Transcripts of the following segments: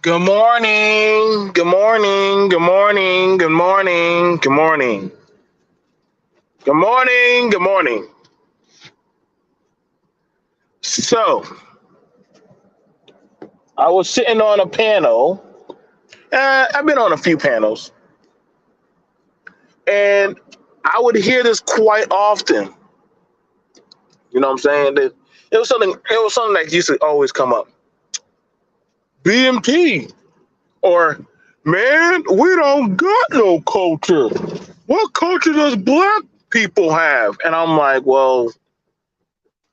Good morning. Good morning. Good morning. Good morning. Good morning. Good morning. Good morning. So, I was sitting on a panel. I've been on a few panels, and I would hear this quite often. You know what I'm saying? That it was something. It was something that used to always come up. BMT, or man, we don't got no culture. What culture does black people have? And I'm like, well,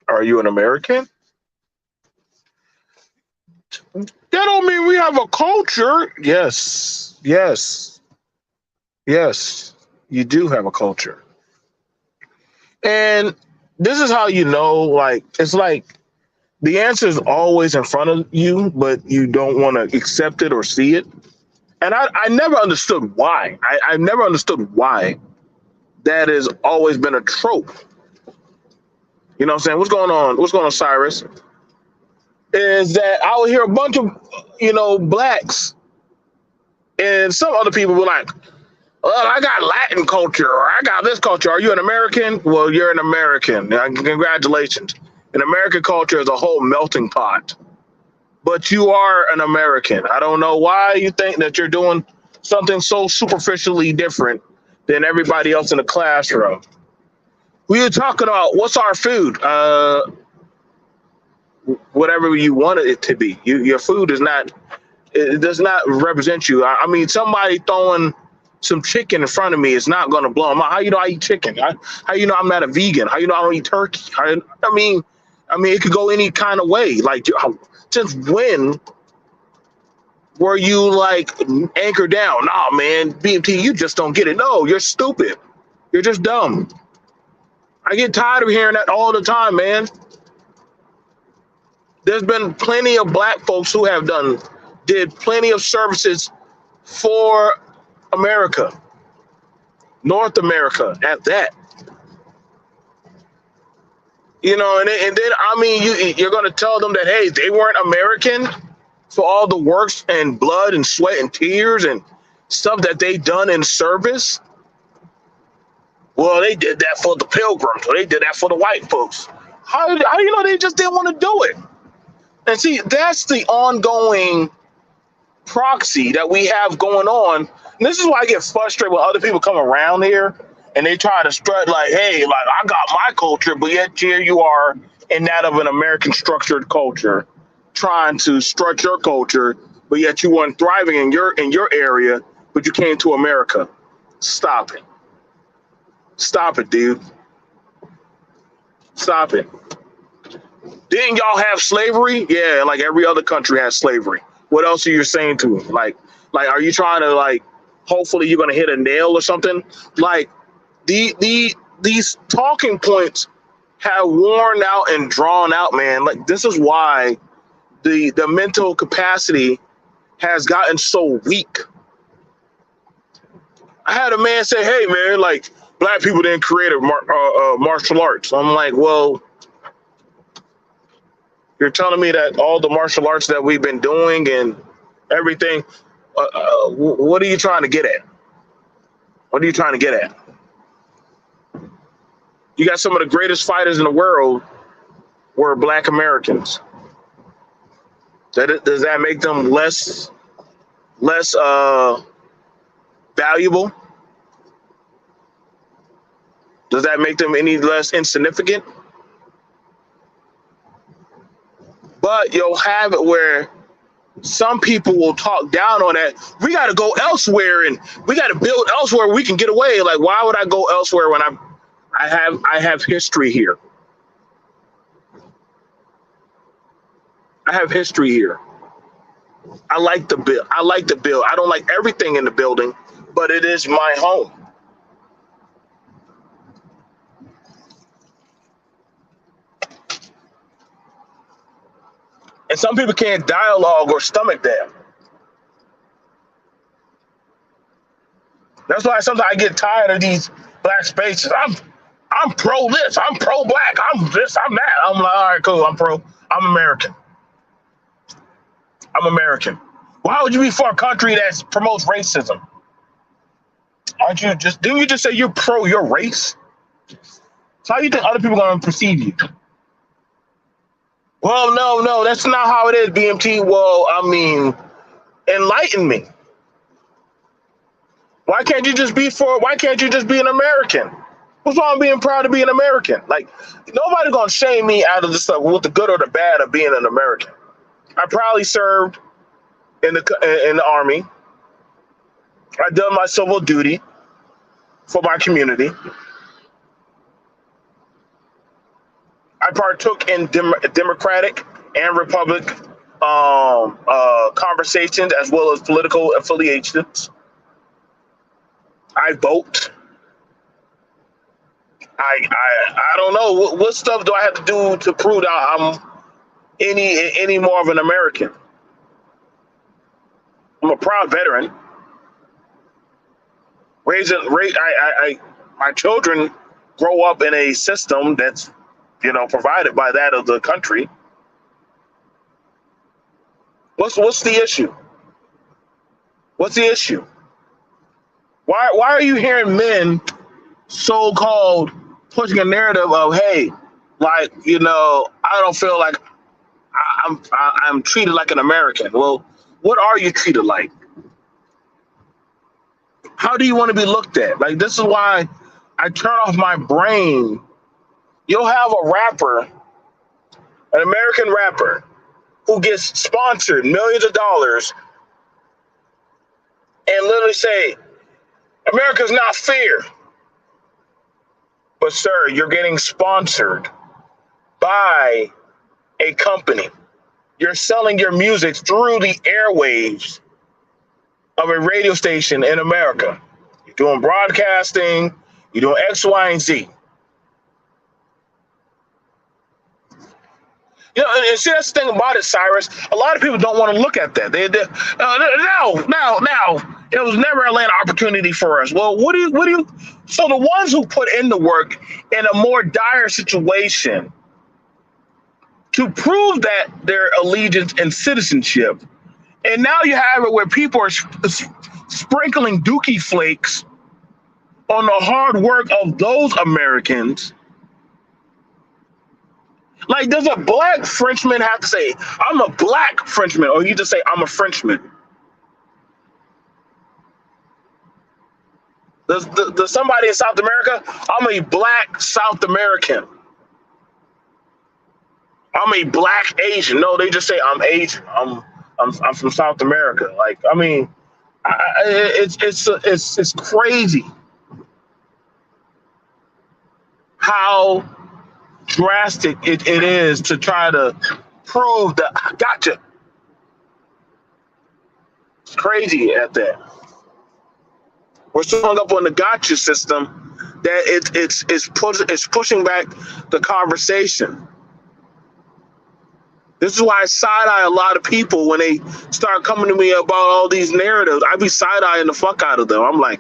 are you an American? That don't mean we have a culture. Yes, you do have a culture. And this is how you know, like, it's like the answer is always in front of you, but you don't want to accept it or see it. And I never understood why. I never understood why that has always been a trope. You know what I'm saying? What's going on? What's going on, Cyrus? Is that I would hear a bunch of, blacks and some other people were like, well, I got Latin culture, or I got this culture. Are you an American? Well, you're an American. Congratulations. An American culture is a whole melting pot, but you are an American. I don't know why you think that you're doing something so superficially different than everybody else in the classroom. We were talking about what's our food? Whatever you want it to be. Your food is not. It does not represent you. I mean, somebody throwing some chicken in front of me is not going to blow them out. How you know I eat chicken? How you know I'm not a vegan? How you know I don't eat turkey? I mean, it could go any kind of way. Like, since when were you like anchored down? Nah, man, BMT, you just don't get it. No, you're stupid. You're just dumb. I get tired of hearing that all the time, man. There's been plenty of black folks who have did plenty of services for America, North America at that. And then I mean, you're going to tell them that, hey, they weren't American for all the works and blood and sweat and tears and stuff that they done in service. Well, they did that for the pilgrims, or they did that for the white folks. How you know they just didn't want to do it? And see, that's the ongoing proxy that we have going on. And this is why I get frustrated when other people come around here and they try to strut like, hey, like I got my culture, but yet here you are in that of an American structured culture, trying to strut your culture, but yet you weren't thriving in your area, but you came to America. Stop it. Stop it, dude. Stop it. Didn't y'all have slavery? Yeah, like every other country has slavery. What else are you saying to them? Like, are you trying to like? Hopefully, you're gonna hit a nail or something. Like these talking points have worn out and drawn out, man. Like this is why the mental capacity has gotten so weak. I had a man say, "Hey, man, like black people didn't create martial arts." I'm like, well, you're telling me that all the martial arts that we've been doing and everything, what are you trying to get at? What are you trying to get at? You got some of the greatest fighters in the world were black Americans. Does that make them less valuable? Does that make them any less insignificant? But you'll have it where some people will talk down on that. We got to go elsewhere and we got to build elsewhere. We can get away. Like, why would I go elsewhere when I have history here? I have history here. I like the build. I like the build. I don't like everything in the building, but it is my home. And some people can't dialogue or stomach that. That's why sometimes I get tired of these black spaces. I'm pro this. I'm pro black. I'm this. I'm that. I'm like, all right, cool. I'm American. I'm American. Why would you be for a country that promotes racism? Aren't you just? Didn't you just say you're pro your race? So how do you think other people are going to perceive you? Well, no, that's not how it is, BMT. Well, I mean, enlighten me. Why can't you just be for? Why can't you just be an American? What's wrong with being proud to be an American? Like, nobody's gonna shame me out of the stuff with the good or the bad of being an American. I proudly served in the army. I done my civil duty for my community. I partook in Democratic and Republican conversations as well as political affiliations. I vote. I don't know what stuff do I have to do to prove that I'm any more of an American. I'm a proud veteran. My children grow up in a system that's provided by that of the country. What's the issue? What's the issue? Why are you hearing men so-called pushing a narrative of, hey, like, I don't feel like I'm treated like an American. Well, what are you treated like? How do you want to be looked at? Like, this is why I turn off my brain. You'll have a rapper, an American rapper, who gets sponsored millions of dollars and literally say, America's not fair. But sir, you're getting sponsored by a company. You're selling your music through the airwaves of a radio station in America. You're doing broadcasting, you're doing X, Y, and Z. And see, that's the thing about it, Cyrus. A lot of people don't want to look at that. Now, it was never a land opportunity for us. Well, what do you? So the ones who put in the work in a more dire situation to prove that their allegiance and citizenship, and now you have it where people are sprinkling dookie flakes on the hard work of those Americans. Like, does a black Frenchman have to say, I'm a black Frenchman, or you just say, I'm a Frenchman? Does somebody in South America, I'm a black South American. I'm a black Asian. No, they just say, I'm Asian. I'm from South America. Like, I mean, it's crazy how drastic it is to try to prove that. Gotcha. It's crazy at that. We're so hung up on the gotcha system that it's pushing back the conversation. This is why I side-eye a lot of people when they start coming to me about all these narratives. I be side-eyeing the fuck out of them. I'm like,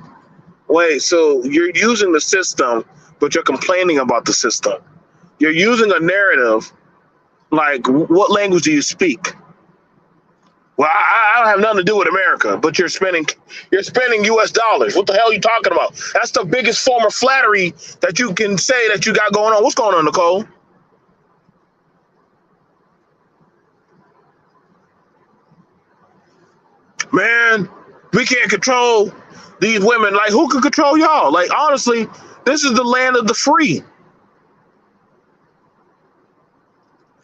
wait, so you're using the system, but you're complaining about the system. You're using a narrative, like, what language do you speak? Well, I don't have nothing to do with America, but you're spending US dollars. What the hell are you talking about? That's the biggest form of flattery that you can say that you got going on. What's going on, Nicole? Man, we can't control these women. Like, who can control y'all? Like, honestly, this is the land of the free.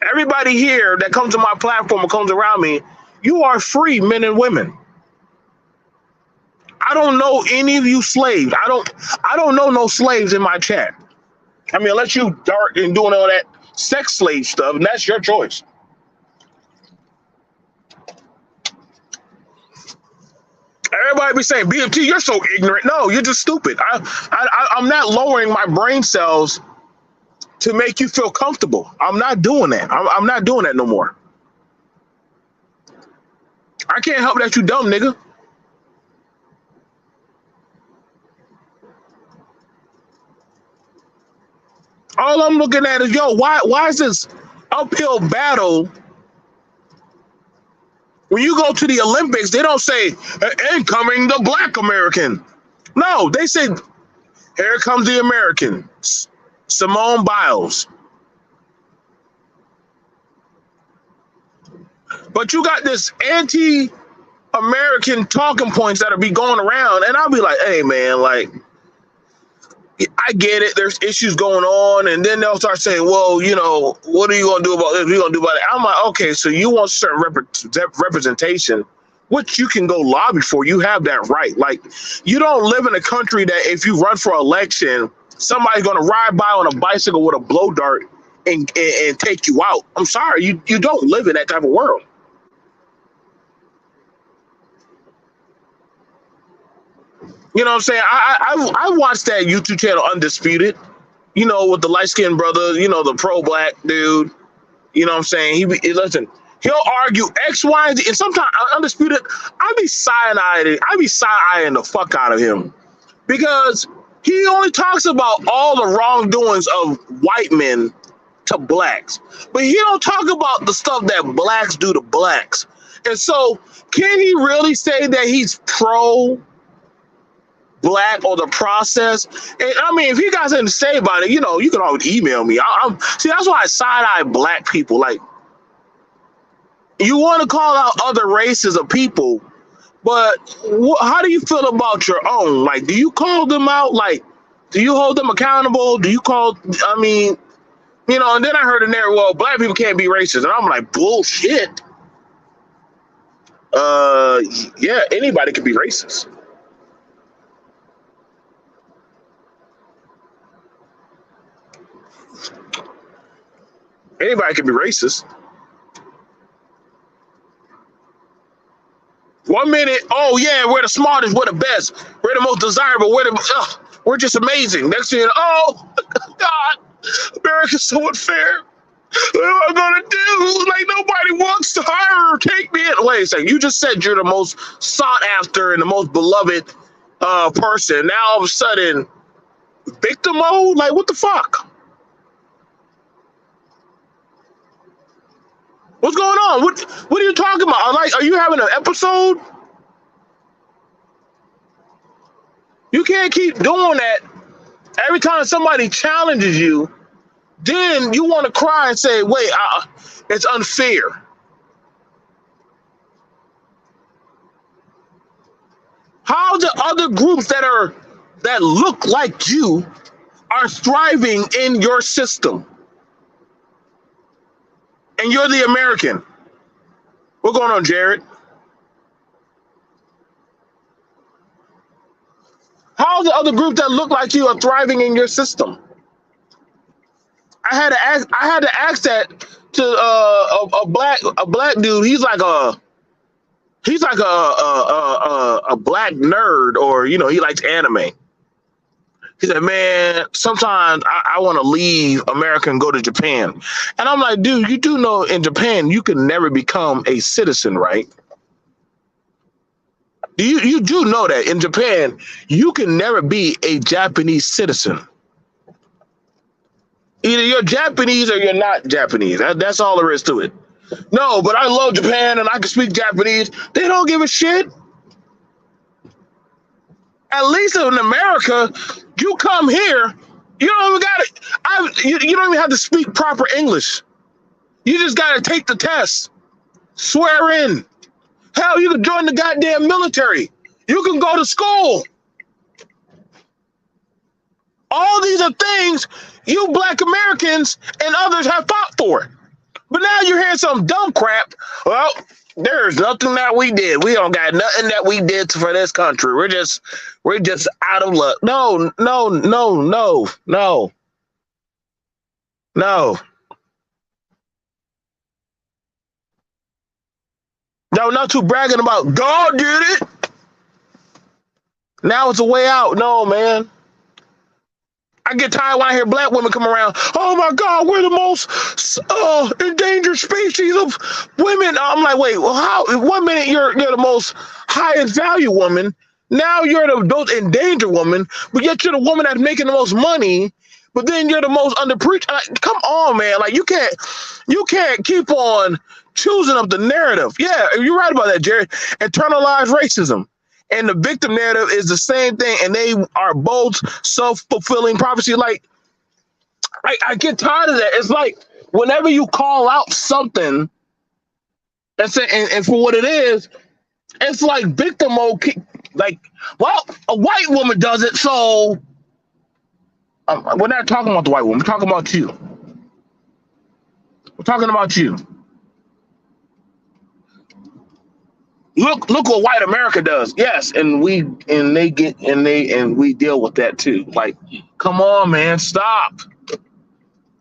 Everybody here that comes to my platform or comes around me, you are free men and women. I don't know any of you slaves. I don't know no slaves in my chat. I mean, unless you dart and doing all that sex slave stuff, and that's your choice. Everybody be saying, BMT, you're so ignorant. No, you're just stupid. I'm not lowering my brain cells to make you feel comfortable. I'm not doing that. I'm not doing that no more. I can't help that you dumb, nigga. All I'm looking at is, why is this uphill battle When you go to the Olympics, they don't say, incoming the Black American. No, they say, here comes the American, Simone Biles. But you got this anti-American talking points that will be going around, and I'll be like, hey, man, like, I get it. There's issues going on, and then they'll start saying, well, you know, what are you going to do about this? What are you going to do about it? I'm like, okay, so you want certain representation, which you can go lobby for. You have that right. Like, you don't live in a country that if you run for election, somebody's going to ride by on a bicycle with a blow dart and take you out. I'm sorry, you don't live in that type of world. You know what I'm saying? I watched that YouTube channel Undisputed, you know, with the light-skinned brother, you know, the pro-black dude. You know what I'm saying? Listen, he'll argue X, Y, and Z, and sometimes Undisputed, I be side-eyeing the fuck out of him because he only talks about all the wrongdoings of white men to blacks, but he don't talk about the stuff that blacks do to blacks. And so, can he really say that he's pro black or the process? And I mean, if you guys didn't say about it, you know, you can always email me. See, that's why I side-eye black people. Like, you want to call out other races of people, but how do you feel about your own? Like, do you call them out? Like, do you hold them accountable? Do you call, I mean, you know, and then I heard in there, well, black people can't be racist. And I'm like, bullshit. Yeah, anybody can be racist. Anybody can be racist. 1 minute, oh yeah, we're the smartest, we're the best, we're the most desirable, we're just amazing. Next thing you know, oh God, America's so unfair. What am I gonna do? Like, nobody wants to hire or take me in. Wait a second, you just said you're the most sought after and the most beloved person. Now all of a sudden, victim mode? Like, what the fuck? What's going on? What are you talking about? Like, are you having an episode? You can't keep doing that. Every time somebody challenges you, then you want to cry and say, wait, it's unfair. How the other groups that look like you are thriving in your system? And you're the American. What's going on, Jared? How the other groups that look like you are thriving in your system? I had to ask that to a black dude. He's like a black nerd, or you know, he likes anime. He said, man, sometimes I want to leave America and go to Japan. And I'm like, dude, you do know in Japan, you can never become a citizen, right? You do know that in Japan, you can never be a Japanese citizen. Either you're Japanese or you're not Japanese. That's all there is to it. No, but I love Japan and I can speak Japanese. They don't give a shit. At least in America, you come here, you don't even got it. You don't even have to speak proper English. You just got to take the test, swear in. Hell, you can join the goddamn military. You can go to school. All these are things you black Americans and others have fought for. But now you're hearing some dumb crap. Well, there's nothing that we did. We don't got nothing that we did for this country. We're just out of luck. No. No. No, not too bragging about God did it. Now it's a way out. No, man. I get tired when I hear black women come around. Oh my God, we're the most endangered species of women. I'm like, wait, well, how? 1 minute you're the most highest value woman. Now you're the most endangered woman, but yet you're the woman that's making the most money. But then you're the most underpreached. Like, come on, man. Like, you can't keep on choosing of the narrative. Yeah, you're right about that, Jared. Internalized racism. And the victim narrative is the same thing, and they are both self-fulfilling prophecy. Like, I get tired of that. It's like whenever you call out something and say, and for what it is, it's like victim mode. Like, well, a white woman does it, so we're not talking about the white woman. We're talking about you. We're talking about you. Look what white America does. Yes, and we deal with that too. Like, come on, man, stop.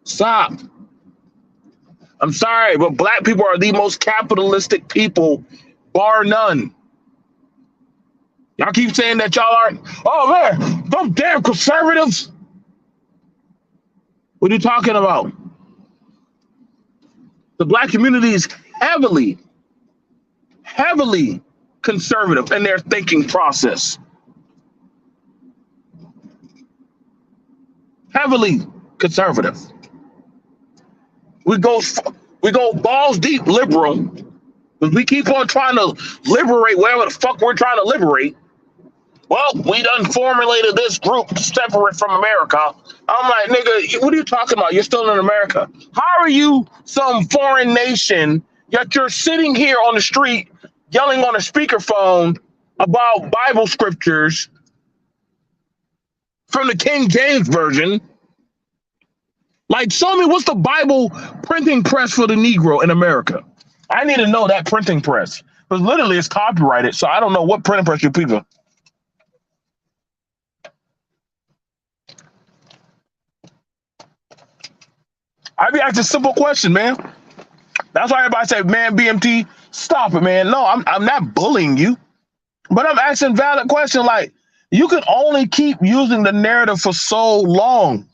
Stop. I'm sorry, but black people are the most capitalistic people, bar none. Y'all keep saying that y'all aren't. Oh man, those damn conservatives. What are you talking about? The black community is heavily conservative in their thinking process. Heavily conservative. We go balls deep liberal, because we keep on trying to liberate whatever the fuck we're trying to liberate. Well, we done formulated this group separate from America. I'm like, nigga, what are you talking about? You're still in America. How are you some foreign nation, yet you're sitting here on the street yelling on a speakerphone about Bible scriptures from the King James Version? Like, show me what's the Bible printing press for the Negro in America? I need to know that printing press. Because literally it's copyrighted, so I don't know what printing press you people. I be asking a simple question, man. That's why everybody say, man, BMT, stop it, man. No, I'm not bullying you. But I'm asking valid question. Like, you can only keep using the narrative for so long.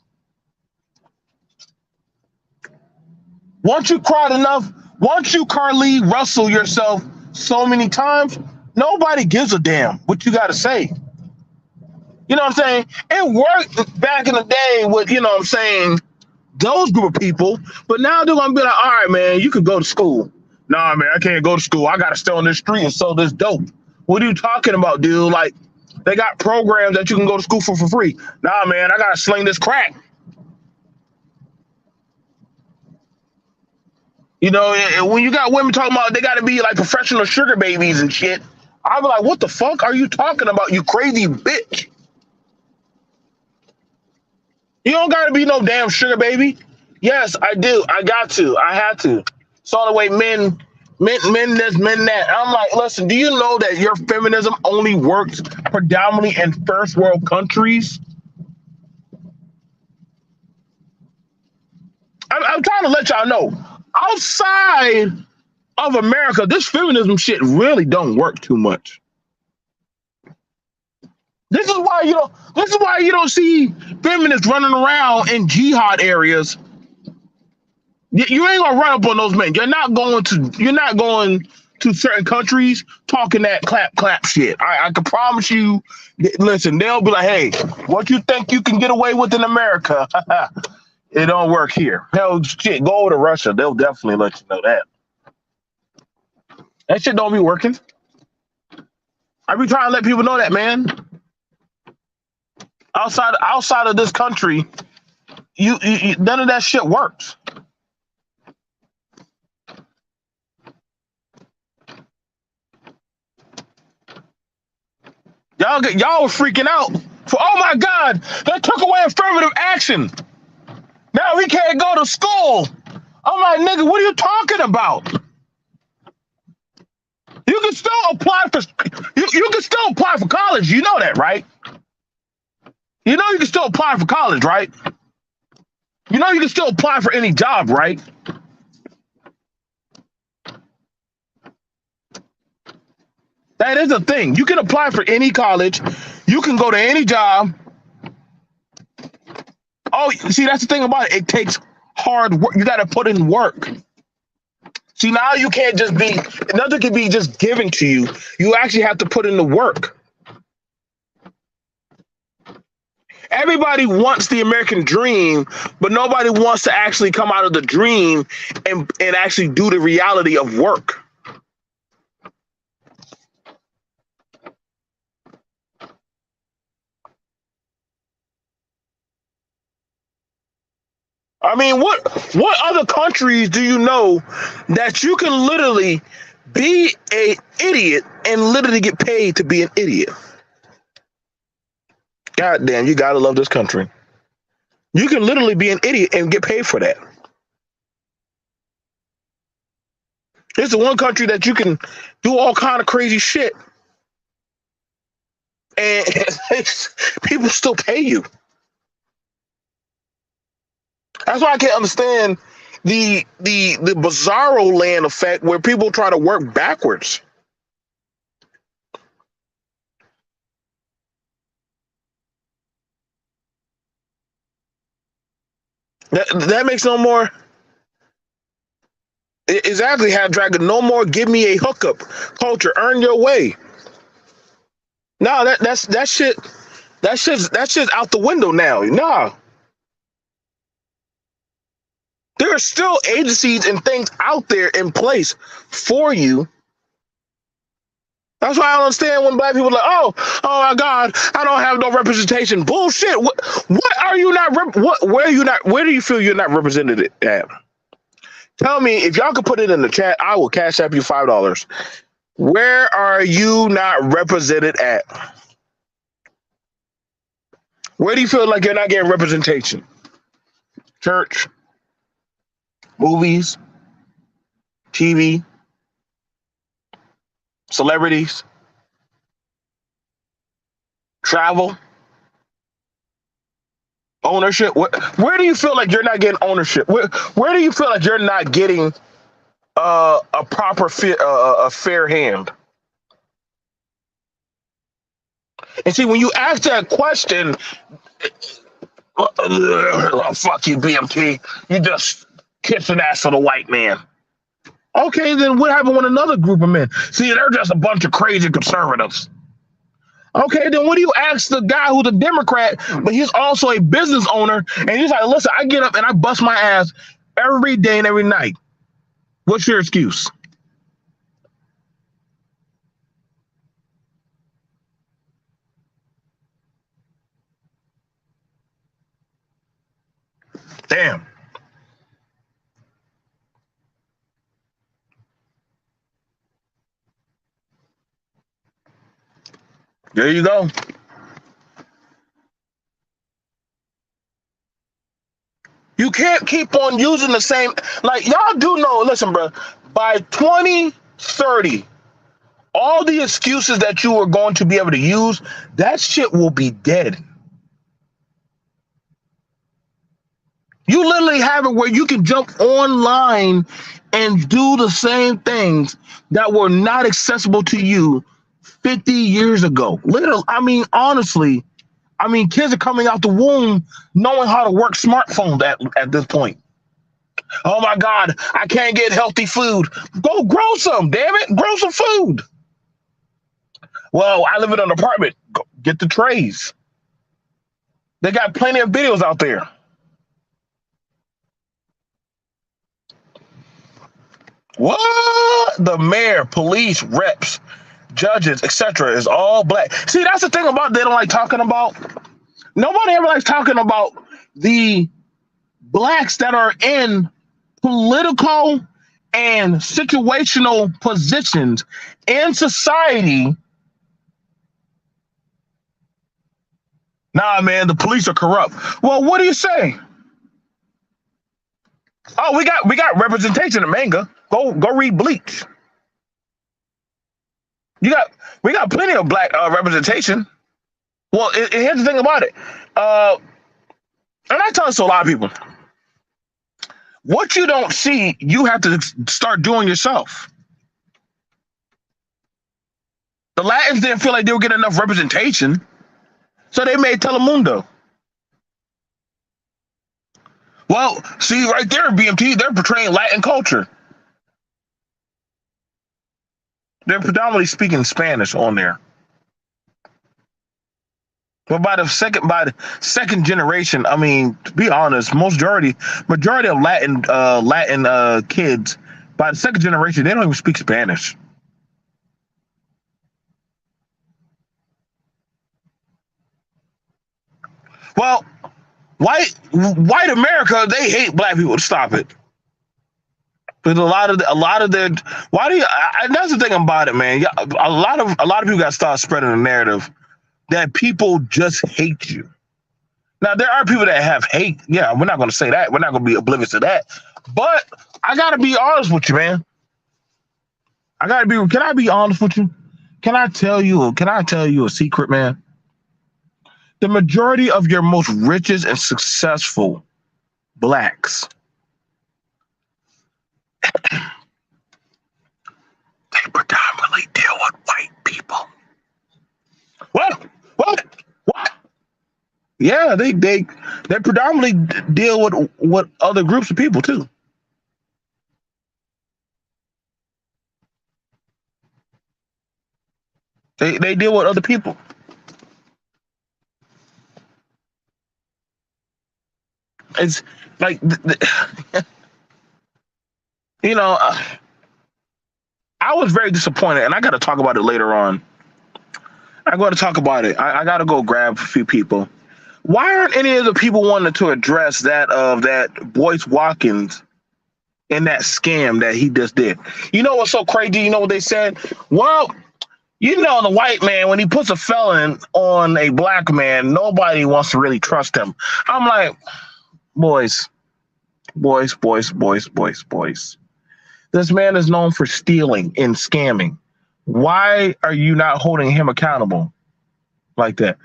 Once you cried enough, once you Carly Russell yourself so many times, nobody gives a damn what you got to say. You know what I'm saying? It worked back in the day with, you know what I'm saying, those group of people. But now they're going to be like, all right, man, you could go to school. Nah, man, I can't go to school. I got to stay on this street and sell this dope. What are you talking about, dude? Like, they got programs that you can go to school for free. Nah, man, I got to sling this crack. You know, and when you got women talking about they got to be like professional sugar babies and shit, I'll be like, what the fuck are you talking about, you crazy bitch? You don't got to be no damn sugar baby. Yes, I do. I got to. I had to. It's all the way men this, men that. I'm like, listen, do you know that your feminism only works predominantly in first world countries? I'm trying to let y'all know. Outside of America, this feminism shit really don't work too much. This is why you don't see feminists running around in jihad areas. You ain't gonna run up on those men. You're not going to certain countries talking that clap shit. I can promise you. Listen, they'll be like, hey, what you think you can get away with in America? It don't work here. Hell, shit, go over to Russia. They'll definitely let you know that. That shit don't be working. I be trying to let people know that, man. Outside of this country, you none of that shit works. Y'all was freaking out for, oh my God, they took away affirmative action. Now we can't go to school. I'm like, nigga, what are you talking about? You can still apply for you can still apply for college. You know that, right? You know you can still apply for college, right? You know you can still apply for any job, right? That is a thing. You can apply for any college. You can go to any job. Oh, see, that's the thing about it. It takes hard work. You got to put in work. See, now you can't just be, nothing can be just given to you. You actually have to put in the work. Everybody wants the American dream, but nobody wants to actually come out of the dream and actually do the reality of work. I mean, what other countries do you know that you can literally be a idiot and literally get paid to be an idiot? God damn, you gotta love this country. You can literally be an idiot and get paid for that. It's the one country that you can do all kind of crazy shit and people still pay you. That's why I can't understand the bizarro land effect where people try to work backwards. That makes no more. Exactly, have Dragon. No more give me a hookup culture. Earn your way. No, that shit. That's shit's out the window now. Nah. There are still agencies and things out there in place for you. That's why I don't understand when black people are like, oh my God, I don't have no representation. Bullshit. What are you not? Where are you not? Where do you feel you're not represented at? Tell me if y'all could put it in the chat. I will cash up you $5. Where are you not represented at? Where do you feel like you're not getting representation? Church, movies, TV, celebrities, travel, ownership. Where do you feel like you're not getting ownership? Where do you feel like you're not getting a proper a fair hand? And see, when you ask that question, oh, fuck you, BMT. You just kissing ass for the white man. Okay, then what happened with another group of men? See, they're just a bunch of crazy conservatives. Okay, then what do you ask the guy who's a Democrat, but he's also a business owner, and he's like, listen, I get up and I bust my ass every day and every night. What's your excuse? Damn. There you go. You can't keep on using the same, like, y'all do know, listen, bro, by 2030, all the excuses that you are going to be able to use, that shit will be dead. You literally have it where you can jump online and do the same things that were not accessible to you 50 years ago. Literally, I mean, honestly, I mean, kids are coming out the womb knowing how to work smartphones at this point. Oh my God, I can't get healthy food. Go grow some, damn it. Grow some food. Well, I live in an apartment. Go get the trays. They got plenty of videos out there. What? The mayor, police, reps, judges, etc. is all black. See, that's the thing about they don't like talking about. Nobody ever likes talking about the blacks that are in political and situational positions in society. Nah, man, the police are corrupt. Well, what do you say? Oh, we got representation in manga. Go read Bleach. We got plenty of black representation. Well, here's the thing about it. And I tell this to a lot of people. What you don't see, you have to start doing yourself. The Latins didn't feel like they were getting enough representation, so they made Telemundo. Well, see right there, BMT, they're portraying Latin culture. They're predominantly speaking Spanish on there. But by the second generation, I mean, to be honest, majority of Latin kids by the second generation, they don't even speak Spanish. Well, white America, they hate black people. Stop it. But a lot of their why do you? That's the thing about it, man. Yeah, a lot of people got to start spreading the narrative that people just hate you. Now there are people that have hate. Yeah, we're not going to say that. We're not going to be oblivious to that. But I got to be honest with you, man. Can I be honest with you? Can I tell you a secret, man? The majority of your most richest and successful blacks, they predominantly deal with white people. What? What? Yeah, they predominantly deal with other groups of people too. They deal with other people. It's like you know, I was very disappointed, and I got to talk about it later on. I got to talk about it. I got to go grab a few people. Why aren't any of the people wanting to address that Boyce Watkins and that scam that he just did? You know what's so crazy? You know what they said? Well, you know, the white man, when he puts a felon on a black man, nobody wants to really trust him. I'm like, boys. This man is known for stealing and scamming. Why are you not holding him accountable like that?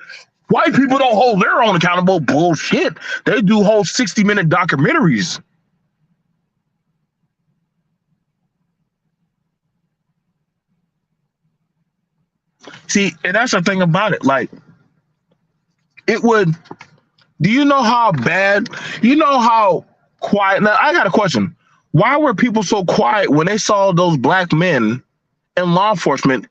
White people don't hold their own accountable. Bullshit. They do whole 60-minute documentaries. See, and that's the thing about it. Like, it would. Do you know how bad? You know how quiet? Now, I got a question. Why were people so quiet when they saw those black men in law enforcement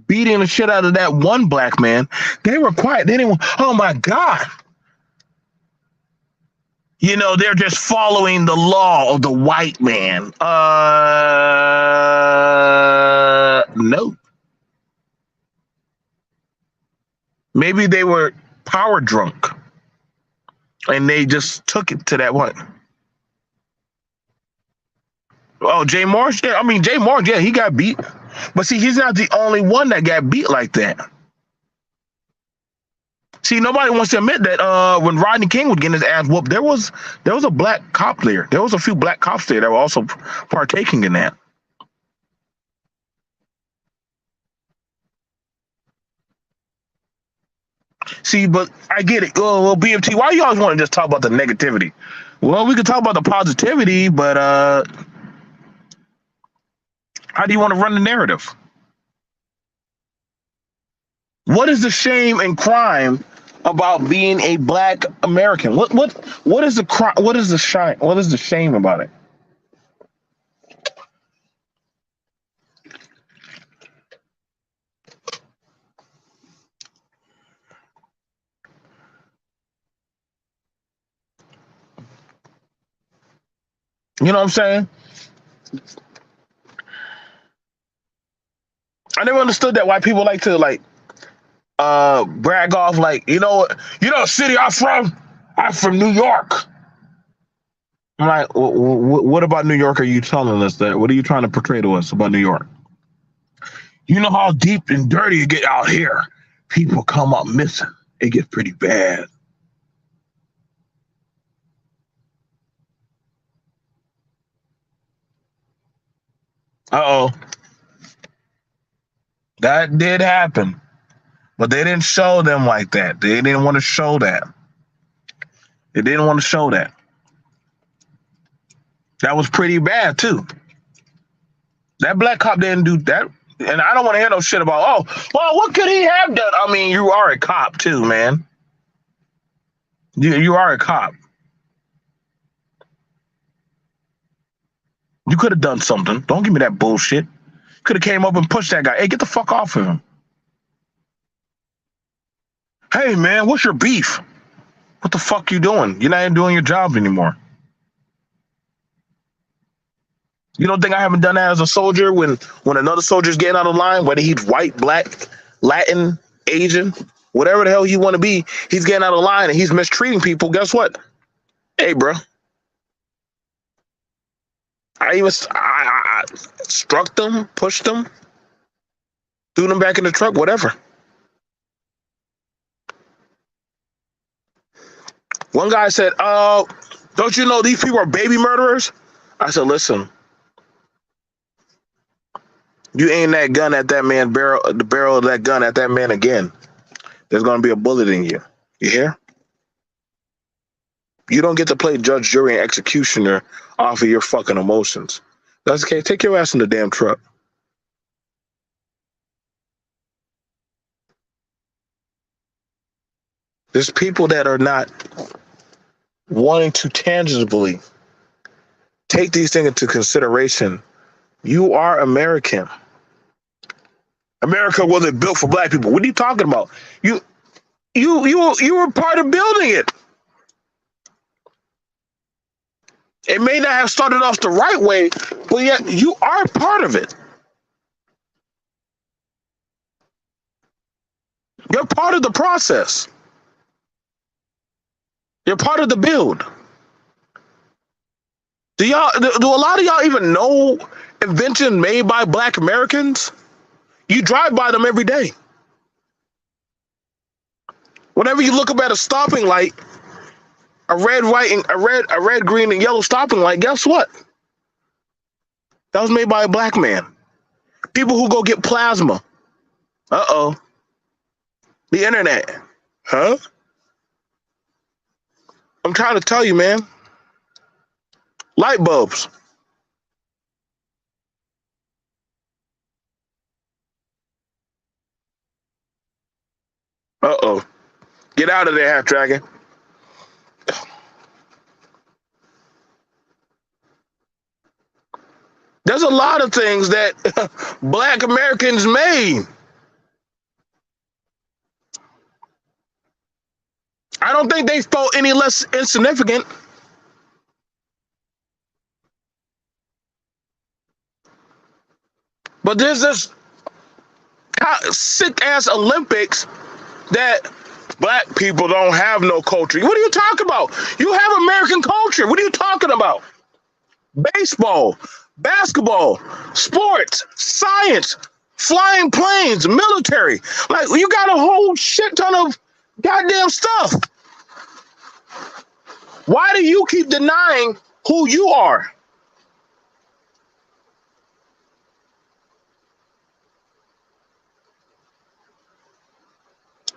beating the shit out of that one black man? They were quiet. They didn't. Oh my God. You know, they're just following the law of the white man. No. Maybe they were power drunk and they just took it to that one. Oh, Jay Morris? Yeah, I mean, Jay Morris, yeah, he got beat. But see, he's not the only one that got beat like that. See, nobody wants to admit that when Rodney King was getting his ass whooped, there was a black cop there. There was a few black cops there that were also partaking in that. See, but I get it. Well, BMT, why you always want to just talk about the negativity? Well, we could talk about the positivity, but how do you want to run the narrative? What is the shame and crime about being a black American? What is the crime? What is the shame? What is the shame about it? You know what I'm saying? I never understood that why people like to brag off like, city I'm from New York. I'm like, what about New York are you telling us that? What are you trying to portray to us about New York? You know how deep and dirty it get out here. People come up missing. It gets pretty bad. Uh-oh. That did happen. But they didn't show them like that. They didn't want to show that. They didn't want to show that. That was pretty bad, too. That black cop didn't do that. And I don't want to hear no shit about, oh, well, what could he have done? I mean, you are a cop, too, man. You are a cop. You could have done something. Don't give me that bullshit. Could have came up and pushed that guy. Hey, get the fuck off of him. Hey man, what's your beef? What the fuck you doing? You're not even doing your job anymore. You don't think I haven't done that as a soldier when another soldier's getting out of line, whether he's white, black, Latin, Asian, whatever the hell you want to be, he's getting out of line and he's mistreating people. Guess what? Hey, bro, I struck them, pushed them, threw them back in the truck, whatever. One guy said, don't you know these people are baby murderers? I said, listen, you aim that gun at that man, the barrel of that gun at that man again, there's going to be a bullet in you. You hear? You don't get to play judge, jury, and executioner off of your fucking emotions. That's okay. Take your ass in the damn truck. There's people that are not wanting to tangibly take these things into consideration. You are American. America wasn't built for black people. What are you talking about? You were part of building it. It may not have started off the right way, but yet you are part of it. You're part of the process. You're part of the build. Do a lot of y'all even know inventions made by black Americans? You drive by them every day. Whenever you look up at a stopping light, a red, white, and a red, green, and yellow stopping light, guess what? That was made by a black man. People who go get plasma. Uh-oh. The internet. Huh? I'm trying to tell you, man. Light bulbs. Uh-oh. Get out of there, Half Dragon. There's a lot of things that black Americans made. I don't think they felt any less insignificant. But there's this sick ass Olympics that black people don't have no culture. What are you talking about? You have American culture. What are you talking about? Baseball, basketball, sports, science, flying planes, military. Like, you got a whole shit ton of goddamn stuff. Why do you keep denying who you are?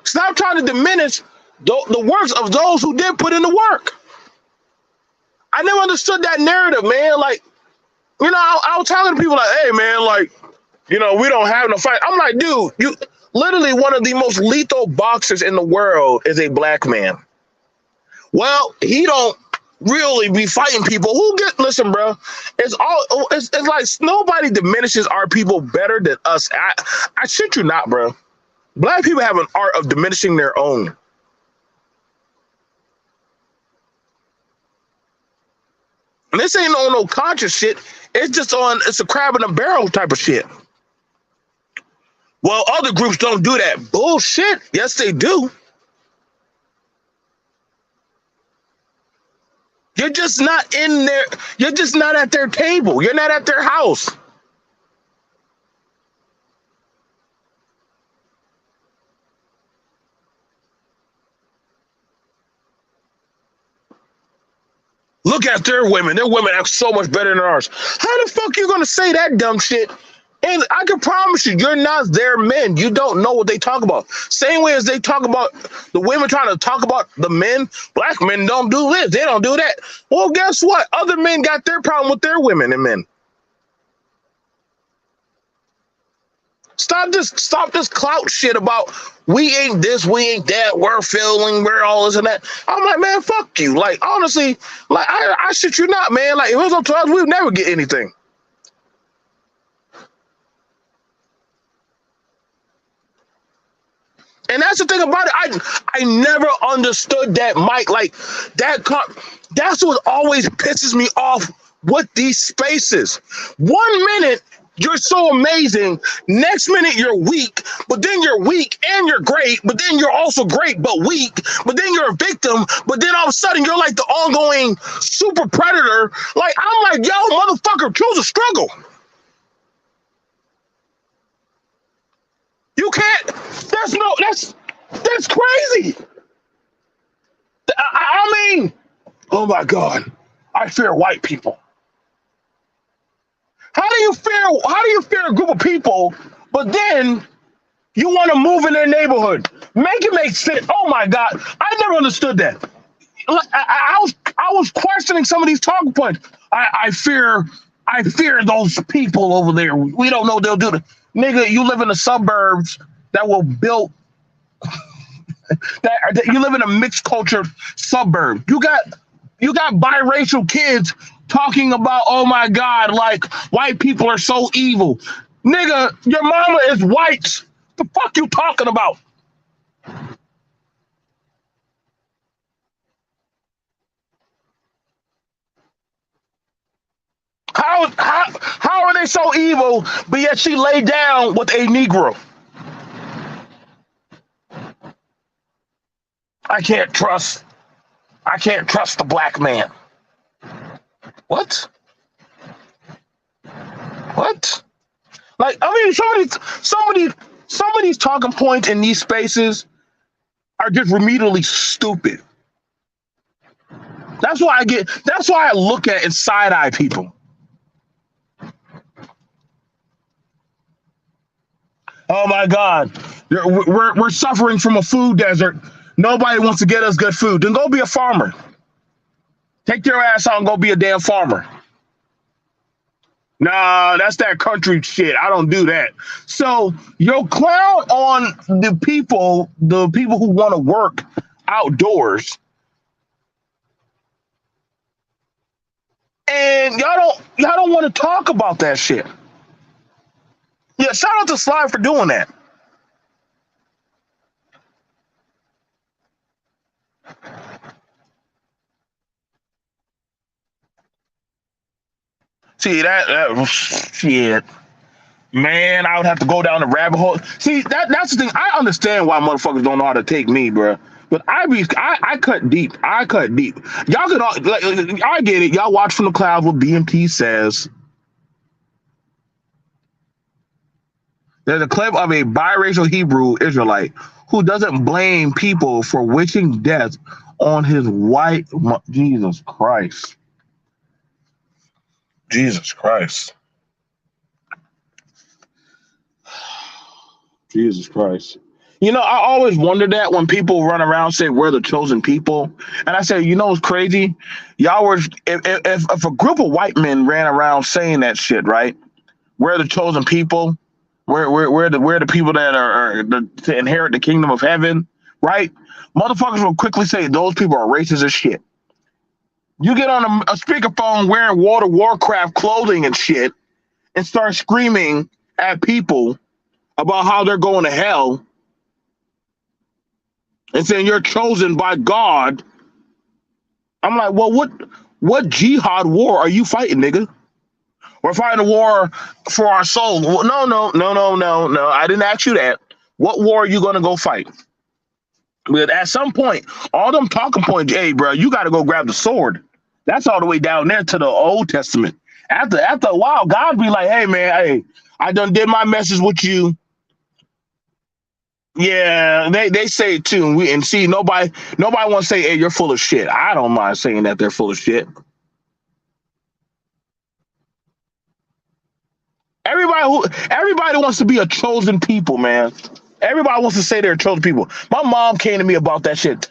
Stop trying to diminish the works of those who did put in the work. I never understood that narrative, man. Like, you know, I was talking to people like, hey, man, like, you know, we don't have no fight. I'm like, dude, you literally one of the most lethal boxers in the world is a black man. Well, he don't really be fighting people. Listen, bro, it's like nobody diminishes our people better than us. I shit you not, bro. Black people have an art of diminishing their own. And this ain't on no conscious shit. It's a crab in a barrel type of shit. Well, other groups don't do that. Bullshit. Yes, they do. You're just not in there. You're just not at their table. You're not at their house. Look at their women. Their women act so much better than ours. How the fuck you gonna say that dumb shit? And I can promise you, you're not their men. You don't know what they talk about. Same way as they talk about the women trying to talk about the men. Black men don't do this. They don't do that. Well, guess what? Other men got their problem with their women and men. Stop this clout shit about we ain't this, we ain't that, we're all this and that. I'm like, man, fuck you. Like, honestly, like I shit you not, man. Like, if it was up to us, we would never get anything. And that's the thing about it. I never understood that, Mike. Like that. That's what always pisses me off with these spaces. 1 minute you're so amazing, next minute you're weak, but then you're weak and you're great, but then you're also great but weak, but then you're a victim, but then all of a sudden you're like the ongoing super predator. Like I'm like, yo, motherfucker, choose a struggle. You can't. There's no. That's crazy. I mean, oh my God, I fear white people. How do you fear? How do you fear a group of people, but then you want to move in their neighborhood? Make it make sense. Oh my God, I never understood that. I was questioning some of these talking points. I fear those people over there. We don't know what they'll do. Nigga, you live in the suburbs that were built. That you live in a mixed culture suburb. You got biracial kids talking about, oh my God, like white people are so evil. Nigga, your mama is white. The fuck you talking about? How are they so evil, but yet she laid down with a Negro? I can't trust I can't trust the black man. What? What? Like, I mean, some of these talking points in these spaces are just remedially stupid. That's why I look at and side eye people. Oh my God. We're suffering from a food desert. Nobody wants to get us good food. Then go be a farmer. Take your ass out and go be a damn farmer. Nah, that's that country shit. I don't do that. So you'll clown on the people who want to work outdoors, and y'all don't want to talk about that shit. Yeah, shout out to Sly for doing that. See that shit. Man, I would have to go down the rabbit hole. See, that's the thing. I understand why motherfuckers don't know how to take me, bro. But I cut deep. I cut deep. Y'all can all like, I get it. Y'all watch from the clouds what BMT says. There's a clip of a biracial Hebrew Israelite who doesn't blame people for wishing death on his white. Jesus Christ. Jesus Christ. Jesus Christ. You know, I always wonder that when people run around and say we're the chosen people, and I say, you know, what's crazy? Y'all were if a group of white men ran around saying that shit, right? We're the chosen people. We're the people that to inherit the kingdom of heaven, right? Motherfuckers will quickly say those people are racist as shit. You get on a speakerphone wearing World of Warcraft clothing and shit, and start screaming at people about how they're going to hell and saying you're chosen by God. I'm like, well, what jihad war are you fighting, nigga? We're fighting a war for our soul. No, no, no, no, no, no. I didn't ask you that. What war are you gonna go fight? But at some point, all them talking points, hey, bro, you got to go grab the sword. That's all the way down there to the Old Testament. After a while, God be like, hey, man, hey, I done did my message with you. Yeah, they say it too. And see, nobody wants to say, hey, you're full of shit. I don't mind saying that they're full of shit. Everybody wants to be a chosen people, man. Everybody wants to say they're chosen people. My mom came to me about that shit.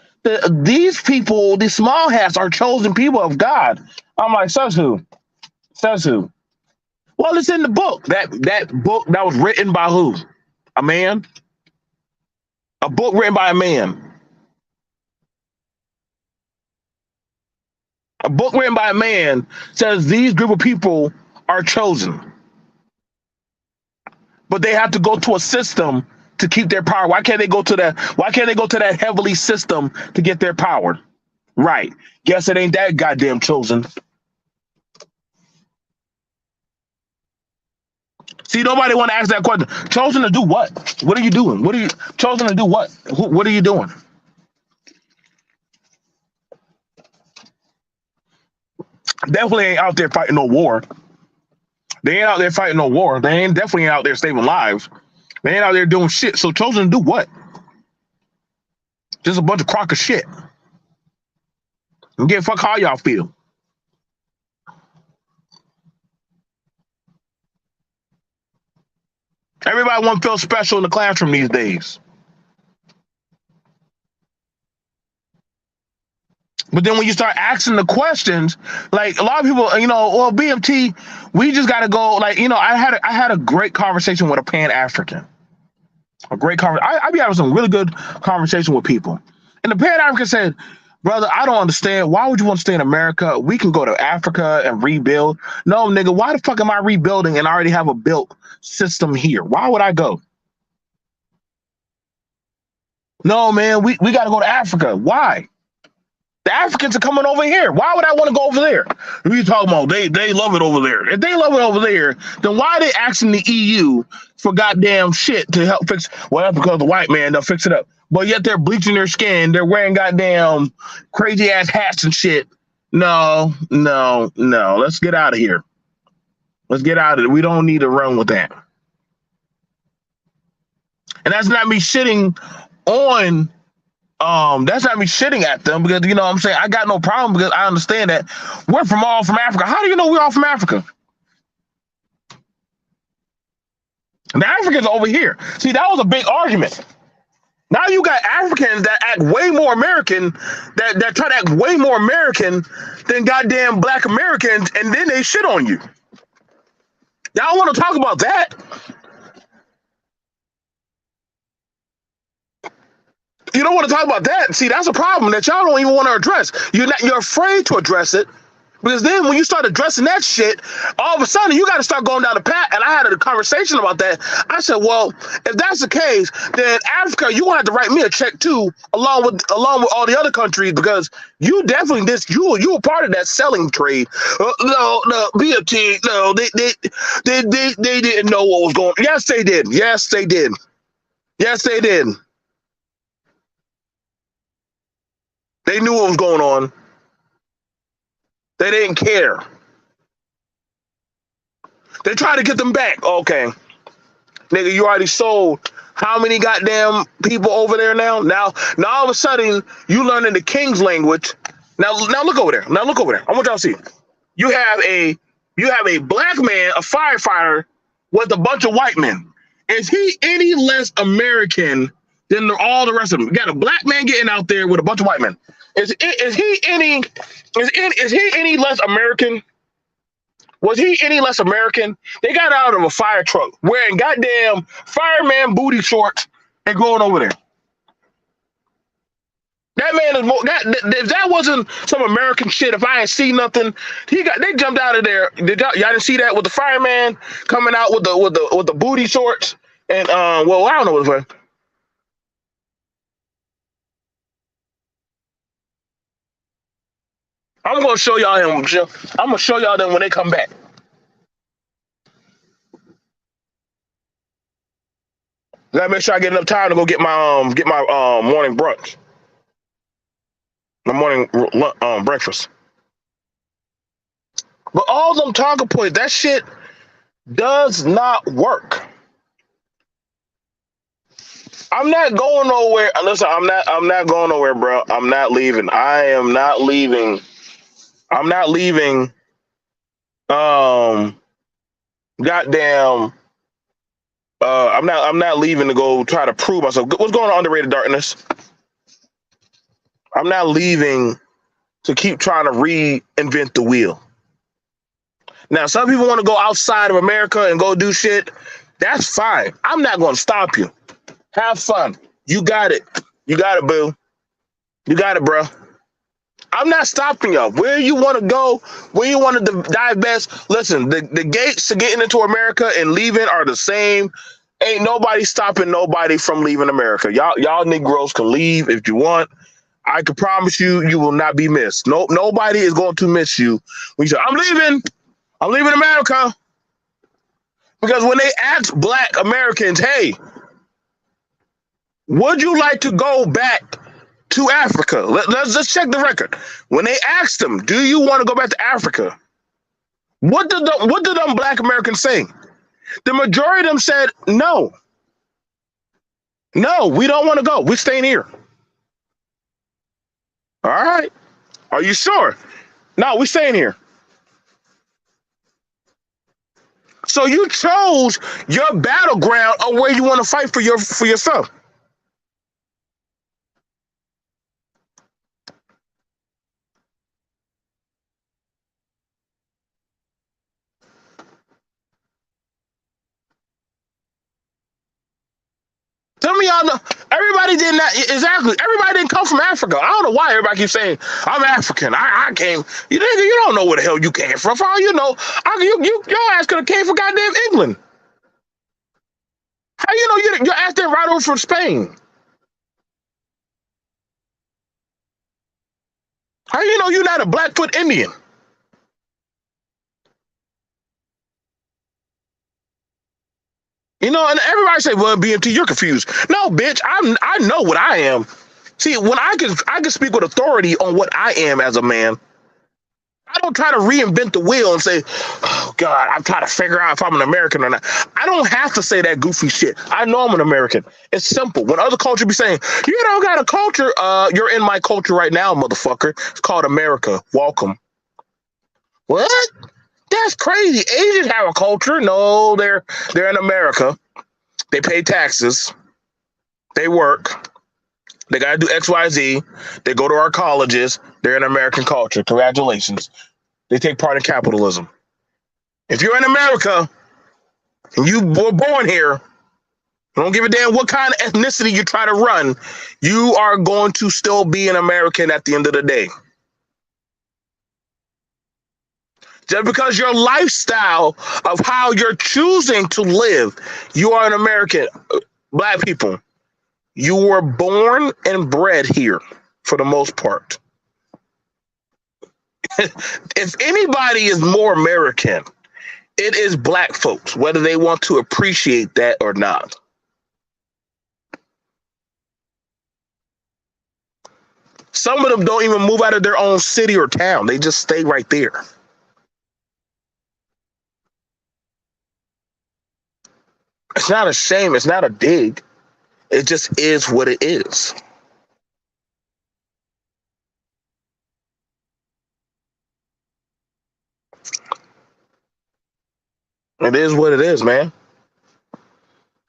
These people, these small hats, are chosen people of God. I'm like, says who? Says who? Well, it's in the book. That book that was written by who? A man? A book written by a man. A book written by a man says these group of people are chosen, but they have to go to a system to keep their power? Why can't they go to that? Why can't they go to that heavenly system to get their power? Right. Guess it ain't that goddamn chosen. See, nobody want to ask that question. Chosen to do what? What are you doing? What are you chosen to do? What are you doing? Definitely ain't out there fighting no war. They ain't out there fighting no war. They ain't definitely ain't out there saving lives. They ain't out there doing shit. So chosen to do what? Just a bunch of crock of shit. And get fuck how y'all feel. Everybody want to feel special in the classroom these days. But then when you start asking the questions, like a lot of people, well, BMT, we just got to go. Like, I had a great conversation with a Pan African. A great conversation. I be having some really good conversation with people, and the Pan African said, "Brother, I don't understand. Why would you want to stay in America? We can go to Africa and rebuild. No, nigga, why the fuck am I rebuilding and I already have a built system here? Why would I go? No, man, we got to go to Africa. Why? The Africans are coming over here. Why would I want to go over there? We talking about they love it over there. If they love it over there, then why are they asking the EU for goddamn shit to help fix? Well, that's because the white man they'll fix it up. But yet they're bleaching their skin. They're wearing goddamn crazy ass hats and shit. No. Let's get out of here. Let's get out of it. We don't need to run with that. And that's not me shitting on. That's not me shitting at them because what I'm saying I got no problem because I understand that we're all from Africa. How do you know we're all from Africa? And the Africans are over here. See, that was a big argument. Now you got Africans that act way more American, that try to act way more American than goddamn Black Americans, and then they shit on you. Y'all want to talk about that? You don't want to talk about that. See, that's a problem that y'all don't even want to address. You're afraid to address it because then when you start addressing that shit, all of a sudden you got to start going down the path. And I had a conversation about that. I said, well, if that's the case, then Africa, you gonna have to write me a check too, along with all the other countries because you definitely you were part of that selling trade. No, BFT, no, they didn't know what was going on. Yes, they did. Yes, they did. Yes, they did. They knew what was going on. They didn't care. They tried to get them back. Okay. Nigga, you already sold how many goddamn people over there now? Now all of a sudden, you learning the King's language. Now look over there. Now look over there. I want y'all to see. You have a black man, a firefighter, with a bunch of white men. Is he any less American than all the rest of them? You got a black man getting out there with a bunch of white men. Is he any less American? Was he any less American? They got out of a fire truck wearing goddamn fireman booty shorts and going over there. That man is more. If that wasn't some American shit, if I ain't see nothing, they jumped out of there. Y'all didn't see that with the fireman coming out with the booty shorts and well, I don't know what it was. I'm gonna show y'all him. I'm gonna show y'all them when they come back. Gotta make sure I get enough time to go get my morning brunch, my morning breakfast. But all them talking points, that shit does not work. I'm not going nowhere. Listen, I'm not going nowhere, bro. I'm not leaving. I am not leaving. I'm not leaving. Goddamn. I'm not leaving to go try to prove myself. What's going on, Underrated Darkness? I'm not leaving to keep trying to reinvent the wheel. Now, some people want to go outside of America and go do shit. That's fine. I'm not going to stop you. Have fun. You got it. You got it, boo. You got it, bro. I'm not stopping y'all. Where you want to go, where you want to dive best. Listen, the gates to getting into America and leaving are the same Ain't nobody stopping nobody from leaving America. Y'all Negroes can leave if you want. I can promise you, you will not be missed. No, nobody is going to miss you when you say, "I'm leaving. I'm leaving America." Because when they ask Black Americans, "Hey, would you like to go back to Africa?" Let's just check the record. When they asked them, "Do you want to go back to Africa?" What did them Black Americans say? The majority of them said, "No, no, we don't want to go. We're staying here." All right. Are you sure? No, we're staying here. So you chose your battleground of where you want to fight for yourself. Some of y'all know everybody did not exactly. Everybody didn't come from Africa. I don't know why everybody keeps saying I'm African. I came. You nigga, you don't know where the hell you came from. For all you know, your ass could have came from goddamn England. How you know your ass didn't right over from Spain? How you know you're not a Blackfoot Indian? You know, and everybody say, "Well, BMT, you're confused." No, bitch, I know what I am. See, when I can speak with authority on what I am as a man. I don't try to reinvent the wheel and say, "Oh God, I'm trying to figure out if I'm an American or not." I don't have to say that goofy shit. I know I'm an American. It's simple. When other culture be saying, "You don't got a culture," you're in my culture right now, motherfucker. It's called America. Welcome. What? That's crazy. Asians have a culture. No, they're in America. They pay taxes. They work. They gotta do X, Y, Z. They go to our colleges. They're in American culture. Congratulations. They take part in capitalism. If you're in America and you were born here, don't give a damn what kind of ethnicity you try to run, you are going to still be an American at the end of the day. Just because your lifestyle of how you're choosing to live, you are an American. Black people, you were born and bred here for the most part. If anybody is more American, it is Black folks, whether they want to appreciate that or not. Some of them don't even move out of their own city or town. They just stay right there. It's not a shame. It's not a dig. It just is what it is. It is what it is, man.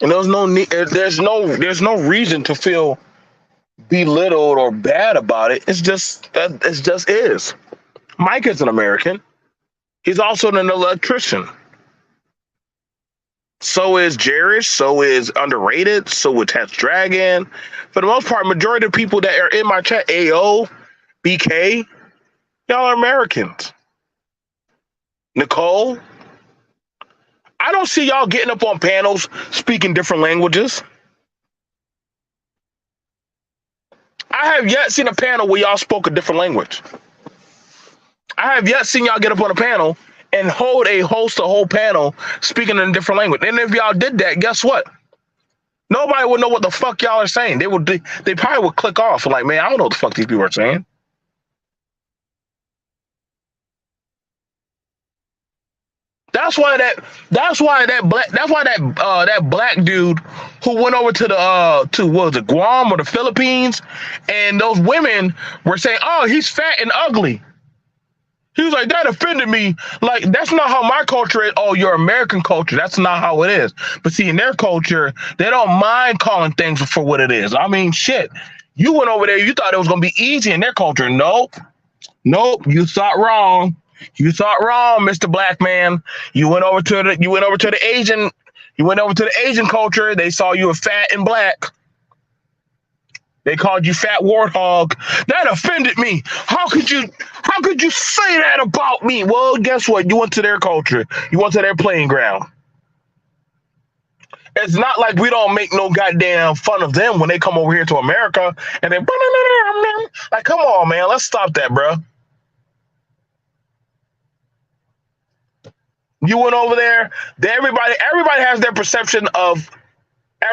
And there's no need. There's no reason to feel belittled or bad about it. It's just is. Mike is an American. He's also an electrician. So is Jerish. So is Underrated. So is Test Dragon. For the most part, majority of people that are in my chat, AO, BK, y'all are Americans. Nicole, I don't see y'all getting up on panels speaking different languages. I have yet seen a panel where y'all spoke a different language. I have yet seen y'all get up on a panel and host a whole panel speaking in a different language. And if y'all did that, guess what? Nobody would know what the fuck y'all are saying. They probably would click off like, man, I don't know what the fuck these people are saying. That black dude who went over to the to what was it, Guam or the Philippines, and those women were saying, "Oh, he's fat and ugly." He was like, that offended me. Like, that's not how my culture is. Oh, your American culture. That's not how it is. But see, in their culture, they don't mind calling things for what it is. I mean, shit. You went over there, you thought it was gonna be easy in their culture. Nope. Nope. You thought wrong. You thought wrong, Mr. Black Man. You went over to the Asian culture. They saw you were fat and black. They called you fat warthog. That offended me. How could you say that about me? Well, guess what? You went to their culture. You went to their playing ground. It's not like we don't make no goddamn fun of them when they come over here to America and they like, come on, man, let's stop that, bro. You went over there. Everybody has their perception of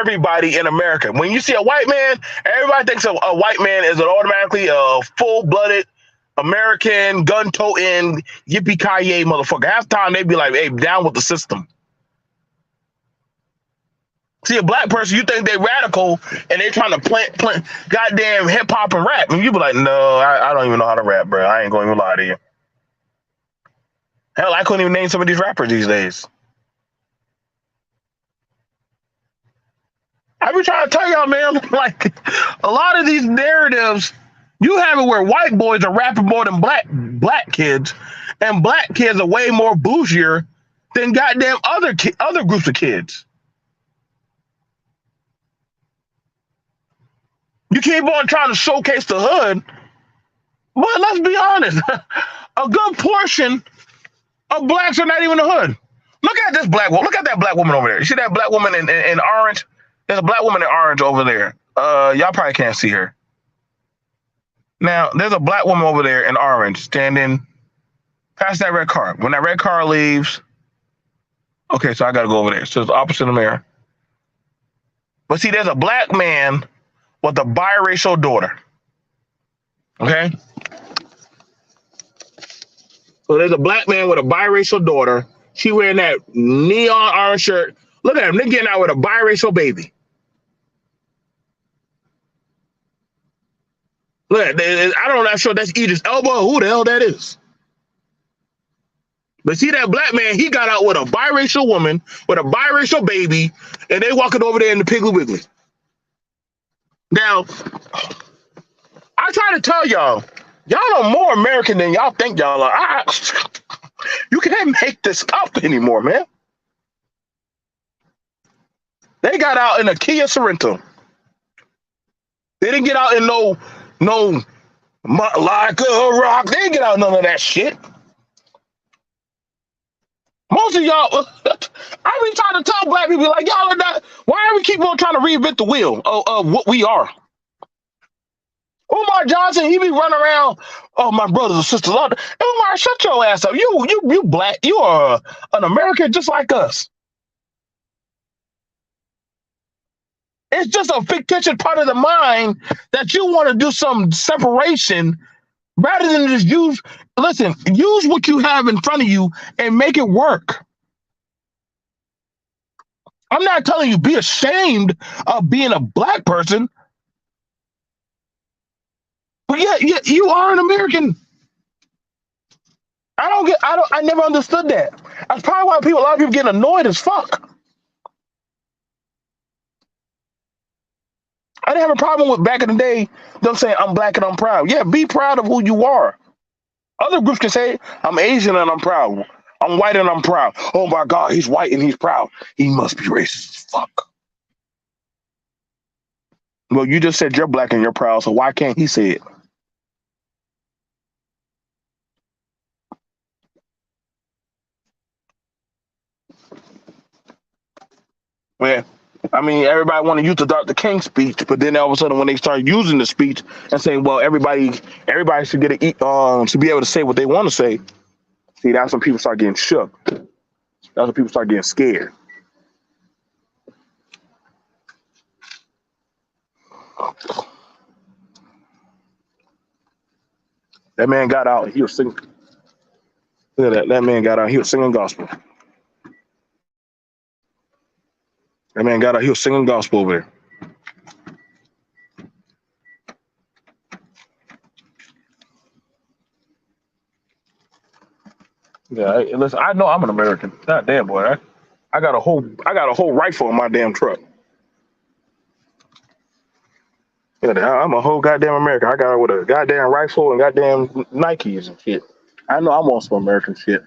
everybody in America. When you see a white man, everybody thinks a white man is automatically a full-blooded American gun-toting yippee-ki-yay motherfucker. Half the time they be like, "Hey, down with the system." See a black person, you think they radical, and they trying to plant goddamn hip hop and rap, and you be like, "No, I don't even know how to rap, bro. I ain't going to lie to you." Hell, I couldn't even name some of these rappers these days. I be trying to tell y'all, man, like a lot of these narratives, you have it where white boys are rapping more than black kids, and black kids are way more bougier than goddamn other groups of kids. You keep on trying to showcase the hood, but let's be honest, a good portion of blacks are not even the hood. Look at this black woman. Look at that black woman over there. You see that black woman in orange? There's a black woman in orange over there. Y'all probably can't see her. Now, there's a black woman over there in orange standing past that red car. When that red car leaves, okay, so I got to go over there. So it's opposite of the mirror. But see, there's a black man with a biracial daughter. Okay? So there's a black man with a biracial daughter. She wearing that neon orange shirt. Look at him. They're getting out with a biracial baby. Look, I don't know. I'm sure that's Idris Elba. Who the hell that is? But see that black man, he got out with a biracial woman, with a biracial baby, and they walking over there in the Piggly Wiggly. Now, I try to tell y'all are more American than y'all think y'all are. You can't make this up anymore, man. They got out in a Kia Sorento. They didn't get out in no like a rock. They didn't get out none of that shit. Most of y'all, I be trying to tell black people, like, y'all are not, why are we keep on trying to reinvent the wheel of what we are? Umar Johnson, he be running around, oh, my brothers and sisters. Umar, shut your ass up. You black, you are an American just like us. It's just a fictitious part of the mind that you want to do some separation rather than just use what you have in front of you and make it work. I'm not telling you be ashamed of being a black person, but yeah, you are an American. I never understood that. That's probably why a lot of people get annoyed as fuck. I didn't have a problem with back in the day them saying I'm black and I'm proud. Yeah, be proud of who you are. Other groups can say I'm Asian and I'm proud. I'm white and I'm proud. Oh my God, he's white and he's proud. He must be racist as fuck. Well, you just said you're black and you're proud, so why can't he say it? Yeah. I mean, everybody want to use the Dr. King speech, but then all of a sudden, when they start using the speech and saying, "Well, everybody should get to be able to say what they want to say," see, that's when people start getting shook. That's when people start getting scared. That man got out. He was singing. Look at that. That man got out. He was singing gospel. That man got out. He was singing gospel over there. Yeah, listen. I know I'm an American. God damn, boy. I got a whole rifle in my damn truck. Yeah, I'm a whole goddamn American. I got it with a goddamn rifle and goddamn Nikes and shit. I know I'm on some American shit.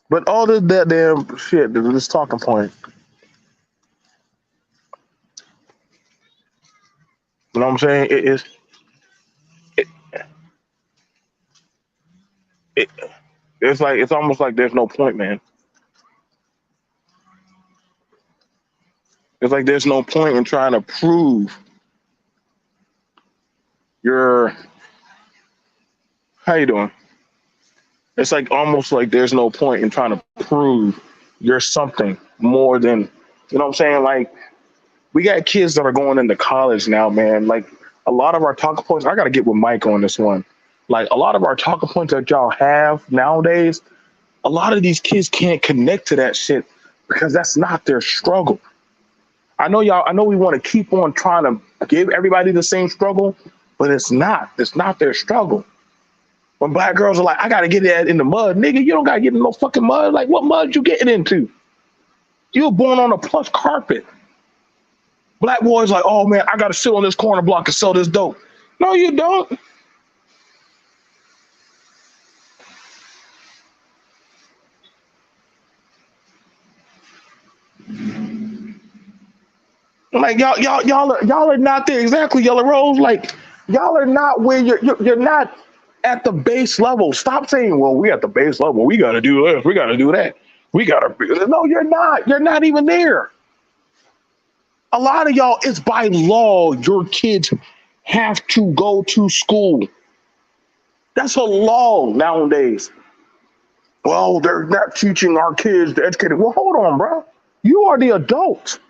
But all this that damn shit, this talking point. You know what I'm saying? It is. It, It's almost like there's no point, man. It's like there's no point in trying to prove your how you doing. It's like almost like there's no point in trying to prove you're something more than you know what I'm saying. Like we got kids that are going into college now, man. Like a lot of our talking points. I got to get with Mike on this one. Like a lot of our talking points that y'all have nowadays, a lot of these kids can't connect to that shit because that's not their struggle. I know y'all. I know we want to keep on trying to give everybody the same struggle, but it's not. It's not their struggle. When black girls are like, I gotta get that in the mud, nigga. You don't gotta get in no fucking mud. Like, what mud you getting into? You were born on a plush carpet. Black boys like, oh man, I gotta sit on this corner block and sell this dope. No, you don't. Like y'all are not there exactly, Yellow Rose. Like y'all are not where you're not at the base level. Stop saying, well, we at the base level. We gotta do this. We gotta do that. We gotta. No, you're not. You're not even there. A lot of y'all, it's by law. Your kids have to go to school. That's a law nowadays. Well, they're not teaching our kids to educate. Well, hold on, bro. You are the adult.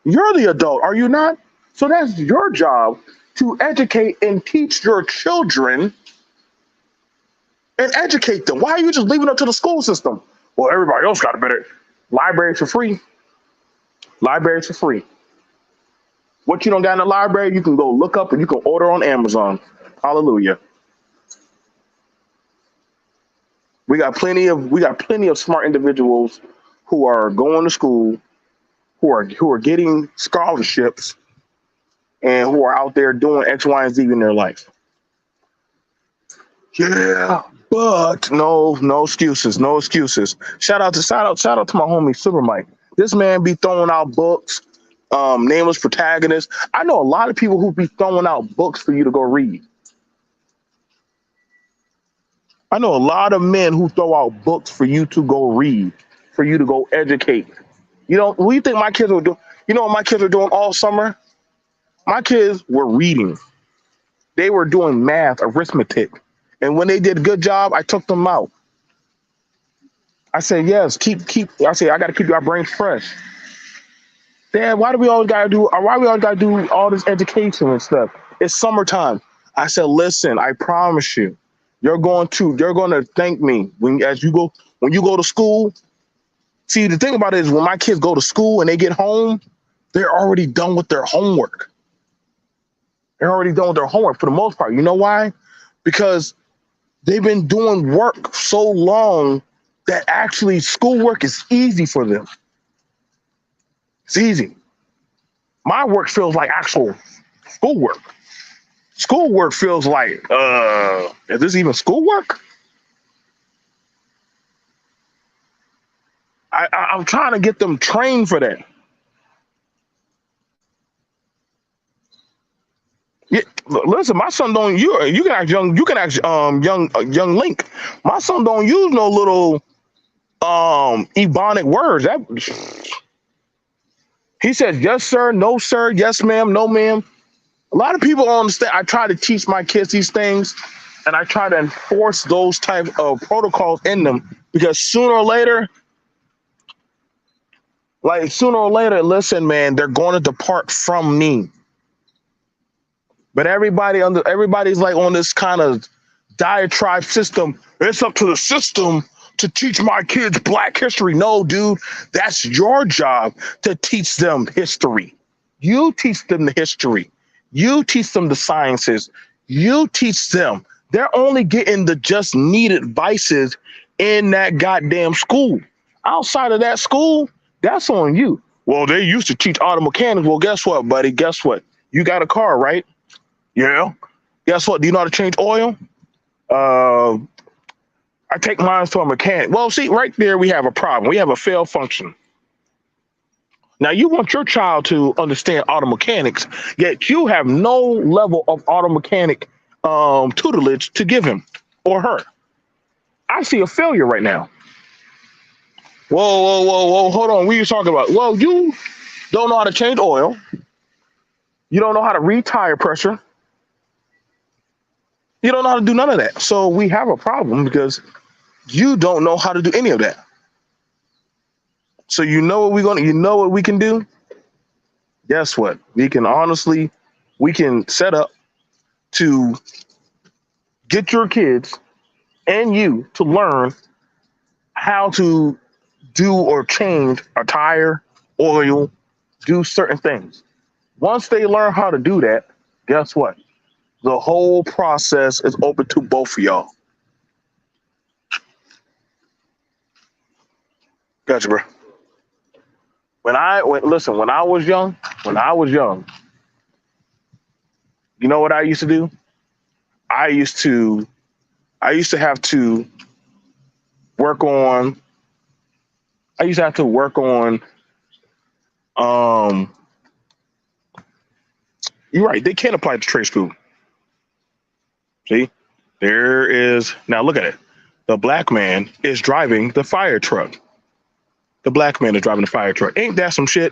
You're the adult, are you not? So that's your job to educate and teach your children and educate them. Why are you just leaving it to the school system? Well, everybody else got a better libraries for free. Libraries for free. What you don't got in the library, you can go look up and you can order on Amazon. Hallelujah. We got plenty of smart individuals who are going to school, who are getting scholarships, and who are out there doing X, Y, and Z in their life. Yeah, but no excuses, no excuses. Shout out to my homie Super Mike. This man be throwing out books, nameless protagonists. I know a lot of people who be throwing out books for you to go read. I know a lot of men who throw out books for you to go read, for you to go educate. You know, what do you think my kids were doing? You know what my kids were doing all summer? My kids were reading. They were doing math, arithmetic. And when they did a good job, I took them out. I said, yes, I said, I gotta keep our brains fresh. Dad, why we always gotta do all this education and stuff? It's summertime. I said, listen, I promise you, you're gonna thank me when you go to school. See, the thing about it is when my kids go to school and they get home, they're already done with their homework. They're already done with their homework for the most part. You know why? Because they've been doing work so long that actually schoolwork is easy for them. It's easy. My work feels like actual schoolwork. Schoolwork feels like, is this even schoolwork? I'm trying to get them trained for that. Yeah, listen, my son don't you can ask young Link. My son don't use no little ebonic words. That he says yes sir, no sir, yes ma'am, no ma'am. A lot of people don't understand. I try to teach my kids these things and I try to enforce those type of protocols in them because sooner or later, listen, man, they're going to depart from me. But everybody's like on this kind of diatribe system. It's up to the system to teach my kids Black history. No, dude, that's your job to teach them history. You teach them the history. You teach them the sciences. You teach them. They're only getting the just needed vices in that goddamn school. Outside of that school, that's on you. Well, they used to teach auto mechanics. Well, guess what, buddy? Guess what? You got a car, right? Yeah. Guess what? Do you know how to change oil? Uh, I take mine to a mechanic. Well, see, right there we have a problem. We have a failed function. Now you want your child to understand auto mechanics, yet you have no level of auto mechanic tutelage to give him or her. I see a failure right now. Whoa, whoa, whoa, whoa. Hold on. What are you talking about? Well, you don't know how to change oil. You don't know how to read tire pressure. You don't know how to do none of that. So we have a problem because you don't know how to do any of that. So you know what you know what we can do? Guess what? We can set up to get your kids and you to learn how to do or change a tire, oil, do certain things. Once they learn how to do that, guess what? The whole process is open to both of y'all. Gotcha, bro. Listen, when I was young, you know what I used to do? I used to have to work on I used to have to work on um you're right, they can't apply to trade school. See? There is now look at it. The black man is driving the fire truck. The black man is driving the fire truck. Ain't that some shit?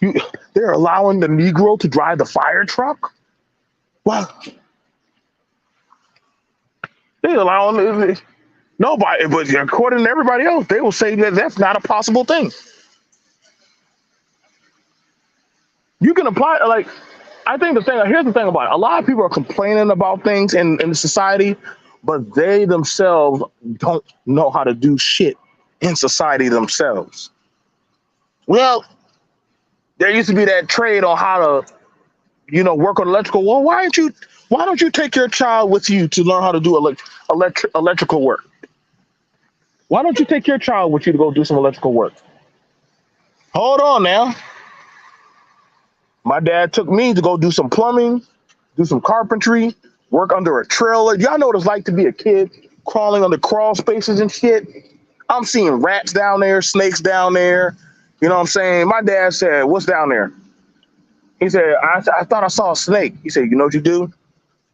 You, they're allowing the Negro to drive the fire truck? Well, they're allowing nobody, but according to everybody else, they will say that that's not a possible thing. You can apply, like, I think here's the thing about it. A lot of people are complaining about things in society, but they themselves don't know how to do shit in society themselves. Well, there used to be that trade on how to, work on electrical. Well, why don't you take your child with you to learn how to do electrical work? Why don't you take your child with you to go do some electrical work? Hold on now. My dad took me to go do some plumbing, do some carpentry, work under a trailer. Y'all know what it's like to be a kid crawling under crawl spaces and shit. I'm seeing rats down there, snakes down there. You know what I'm saying? My dad said, "What's down there?" He said, I thought I saw a snake. He said, "You know what you do?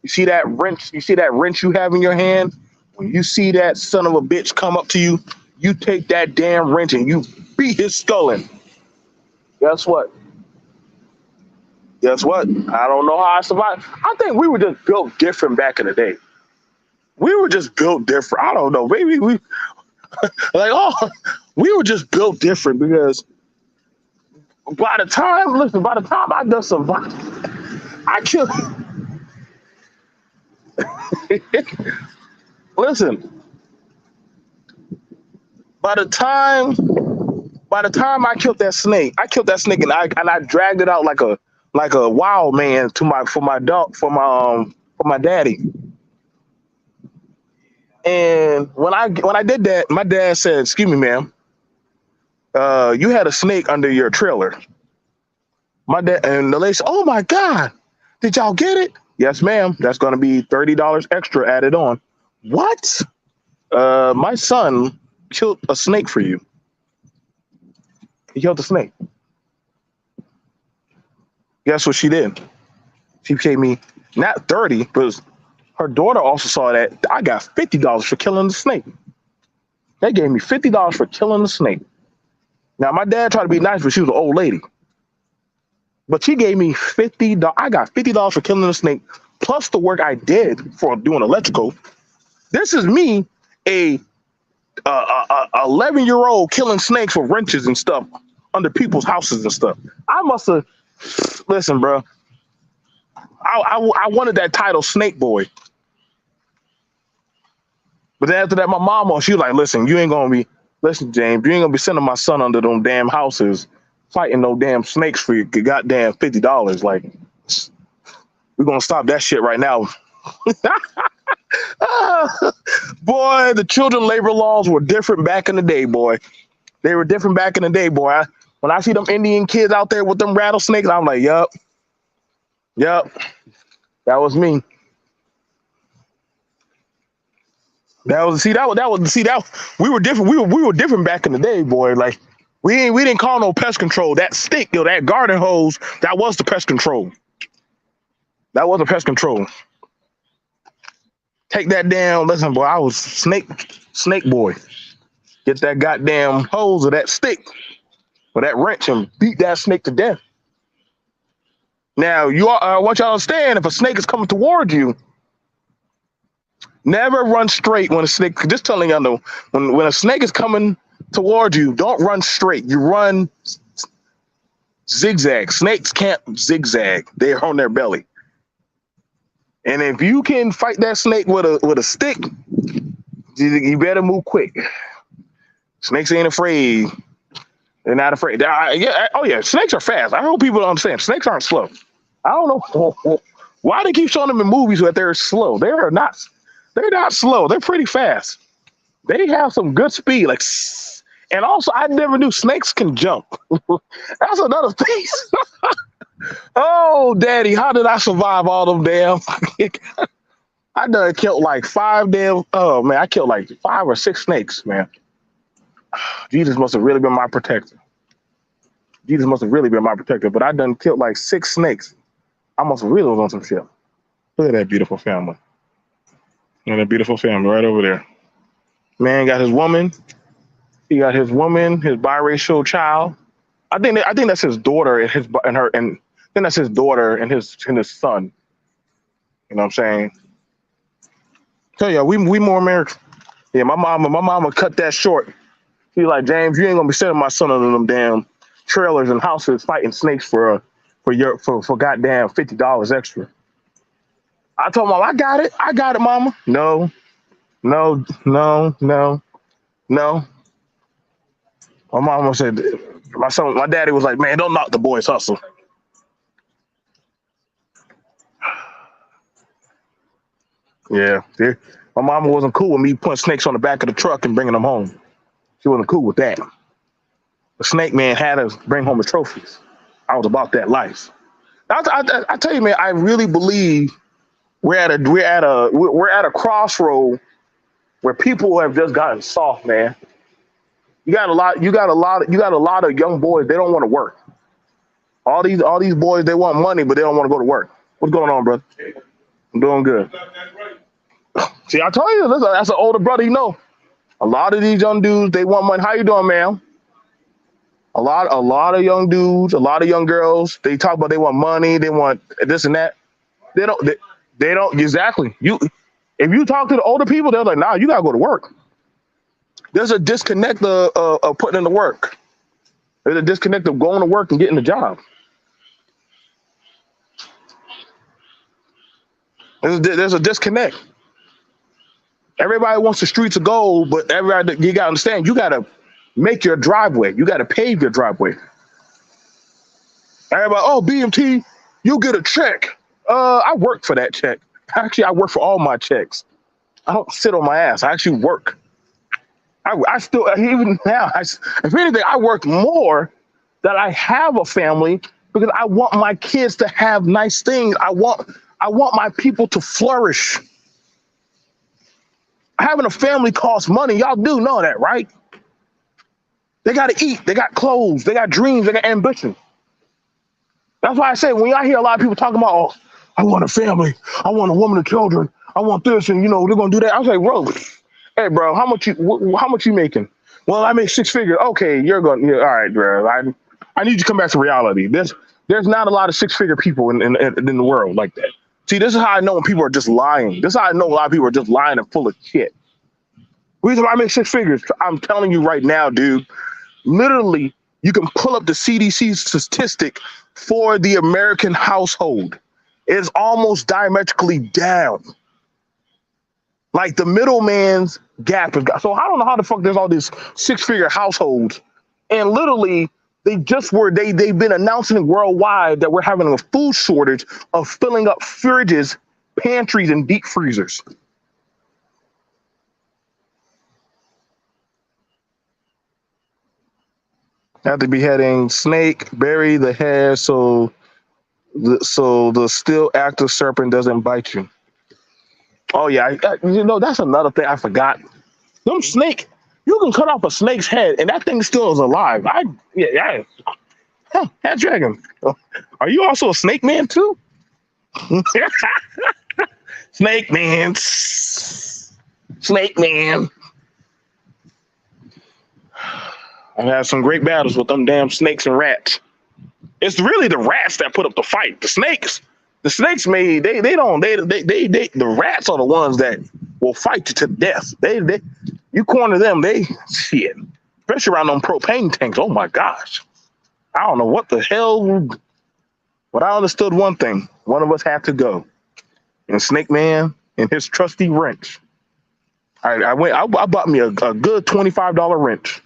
You see that wrench? You see that wrench you have in your hand? When you see that son of a bitch come up to you, you take that damn wrench and you beat his skull in." Guess what? Guess what? I don't know how I survived. I think we were just built different back in the day. We were just built different. I don't know. Maybe we were just built different because by the time I done survived, I killed. Listen, by the time I killed that snake, and I dragged it out like a wild man for my daddy. And when I did that, my dad said, "Excuse me, ma'am, you had a snake under your trailer." My dad and the lady said, "Oh my God, did y'all get it?" "Yes, ma'am. That's going to be $30 extra added on." "What?" My son killed a snake for you. He killed a snake. Guess what she did? She paid me not 30, but her daughter also saw that I got $50 for killing the snake. They gave me $50 for killing the snake. Now my dad tried to be nice, but she was an old lady. But she gave me $50. I got $50 for killing the snake, plus the work I did for doing electrical. This is me, a 11-year-old killing snakes with wrenches and stuff under people's houses and stuff. I must have listen, bro. I wanted that title, Snake Boy. But then after that, my mama, she was like, "Listen, James, you ain't gonna be sending my son under them damn houses fighting no damn snakes for your goddamn $50. Like, we're gonna stop that shit right now." Boy, the children labor laws were different back in the day, boy. They were different back in the day, boy. When I see them Indian kids out there with them rattlesnakes, I'm like, yep, that was me. We were different. We were different back in the day, boy. Like we didn't call no pest control. That stick, that garden hose, that was the pest control. That was the pest control. Take that damn, listen, boy, I was snake boy. Get that goddamn hose or that stick or that wrench and beat that snake to death. Now, I want y'all to understand, if a snake is coming toward you, never run straight when a snake, just telling y'all, know, when a snake is coming toward you, don't run straight. You run zigzag. Snakes can't zigzag. They're on their belly. And if you can fight that snake with a stick, you better move quick. Snakes ain't afraid. They're not afraid. Oh yeah, snakes are fast. I hope people understand. Snakes aren't slow. I don't know why they keep showing them in movies that they're slow. They're not slow. They're pretty fast. They have some good speed. And also, I never knew snakes can jump. That's another thing. Oh, daddy, how did I survive all them damn? I done killed like 5 damn. Oh man, I killed like 5 or 6 snakes, man. Jesus must have really been my protector. Jesus must have really been my protector. But I done killed like 6 snakes. I must have really was on some shit. Look at that beautiful family. And that beautiful family right over there. Man got his woman. He got his woman, his biracial child. I think that's his daughter and then that's his daughter and his son. You know what I'm saying? Tell you, we more American. Yeah, my mama cut that short. She's like, James, you ain't gonna be sending my son under them damn trailers and houses fighting snakes for goddamn $50 extra. I told Mom, I got it, Mama. No. My mama said, my daddy was like, man, don't knock the boy's hustle. Yeah, my mama wasn't cool with me putting snakes on the back of the truck and bringing them home. She wasn't cool with that. The snake man had us bring home the trophies. I was about that life. I tell you, man, I really believe we're at a crossroad where people have just gotten soft, man. You got a lot of young boys. They don't want to work. All these boys, they want money, but they don't want to go to work. What's going on, brother? I'm doing good. See, I told you, that's an older brother. You know, a lot of these young dudes, they want money. How you doing, man? A lot of young dudes, a lot of young girls. They talk about they want money, they want this and that. They don't exactly. If you talk to the older people, they're like, nah, you gotta go to work. There's a disconnect of putting in the work. There's a disconnect of going to work and getting a job. There's a disconnect. Everybody wants the streets of gold, but you gotta understand, you gotta make your driveway. You gotta pave your driveway. Everybody, oh, BMT, you get a check. I work for that check. Actually, I work for all my checks. I don't sit on my ass. I actually work. I still, even now, if anything, I work more that I have a family because I want my kids to have nice things. I want my people to flourish. Having a family costs money. Y'all do know that, right? They got to eat. They got clothes. They got dreams. They got ambition. That's why I say when y'all hear a lot of people talking about, oh, I want a family. I want a woman and children. I want this, and they're gonna do that. I was like, bro, hey, bro, how much you making? Well, I make 6 figures. Okay, you're going. Yeah, all right, bro. I need you to come back to reality. There's not a lot of 6-figure people in the world like that. See, this is how I know when people are just lying. This is how I know a lot of people are just lying and full of shit. The reason why I make 6 figures, I'm telling you right now, dude. Literally, you can pull up the CDC statistic for the American household. It's almost diametrically down. Like the middleman's gap is so I don't know how the fuck there's all these 6-figure households, and literally they've been announcing worldwide that we're having a food shortage of filling up fridges, pantries, and deep freezers. At the beheading, snake bury the hair so the still active serpent doesn't bite you. Oh yeah, that's another thing I forgot. Them snake, you can cut off a snake's head and that thing still is alive. That dragon. Are you also a snake man too? Snake man. Snake man. I've had some great battles with them damn snakes and rats. It's really the rats that put up the fight. The snakes made the rats are the ones that will fight you to death. You corner them, they shit. Especially around them propane tanks. Oh my gosh. I don't know what the hell, but I understood one thing. One of us had to go. And Snake Man and his trusty wrench. I bought me a good $25 wrench.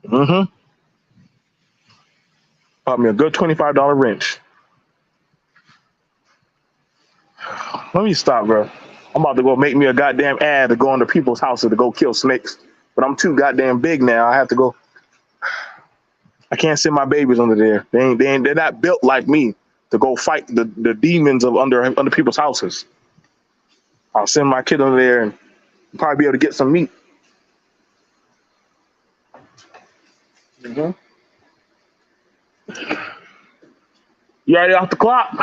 Mm-hmm. Bought me a good $25 wrench. Let me stop, bro. I'm about to go make me a goddamn ad to go into people's houses to go kill snakes. But I'm too goddamn big now. I have to go. I can't send my babies under there. They're not built like me to go fight the demons of under people's houses. I'll send my kid under there and probably be able to get some meat. Mm-hmm. You already off the clock?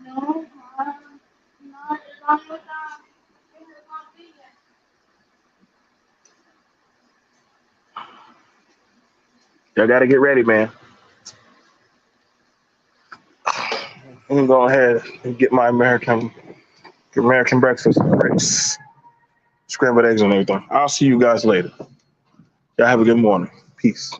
No, not as long as Y'all gotta get ready, man. I'm gonna go ahead and get my American breakfast, grapes, scrambled eggs and everything. I'll see you guys later. Y'all have a good morning. Peace.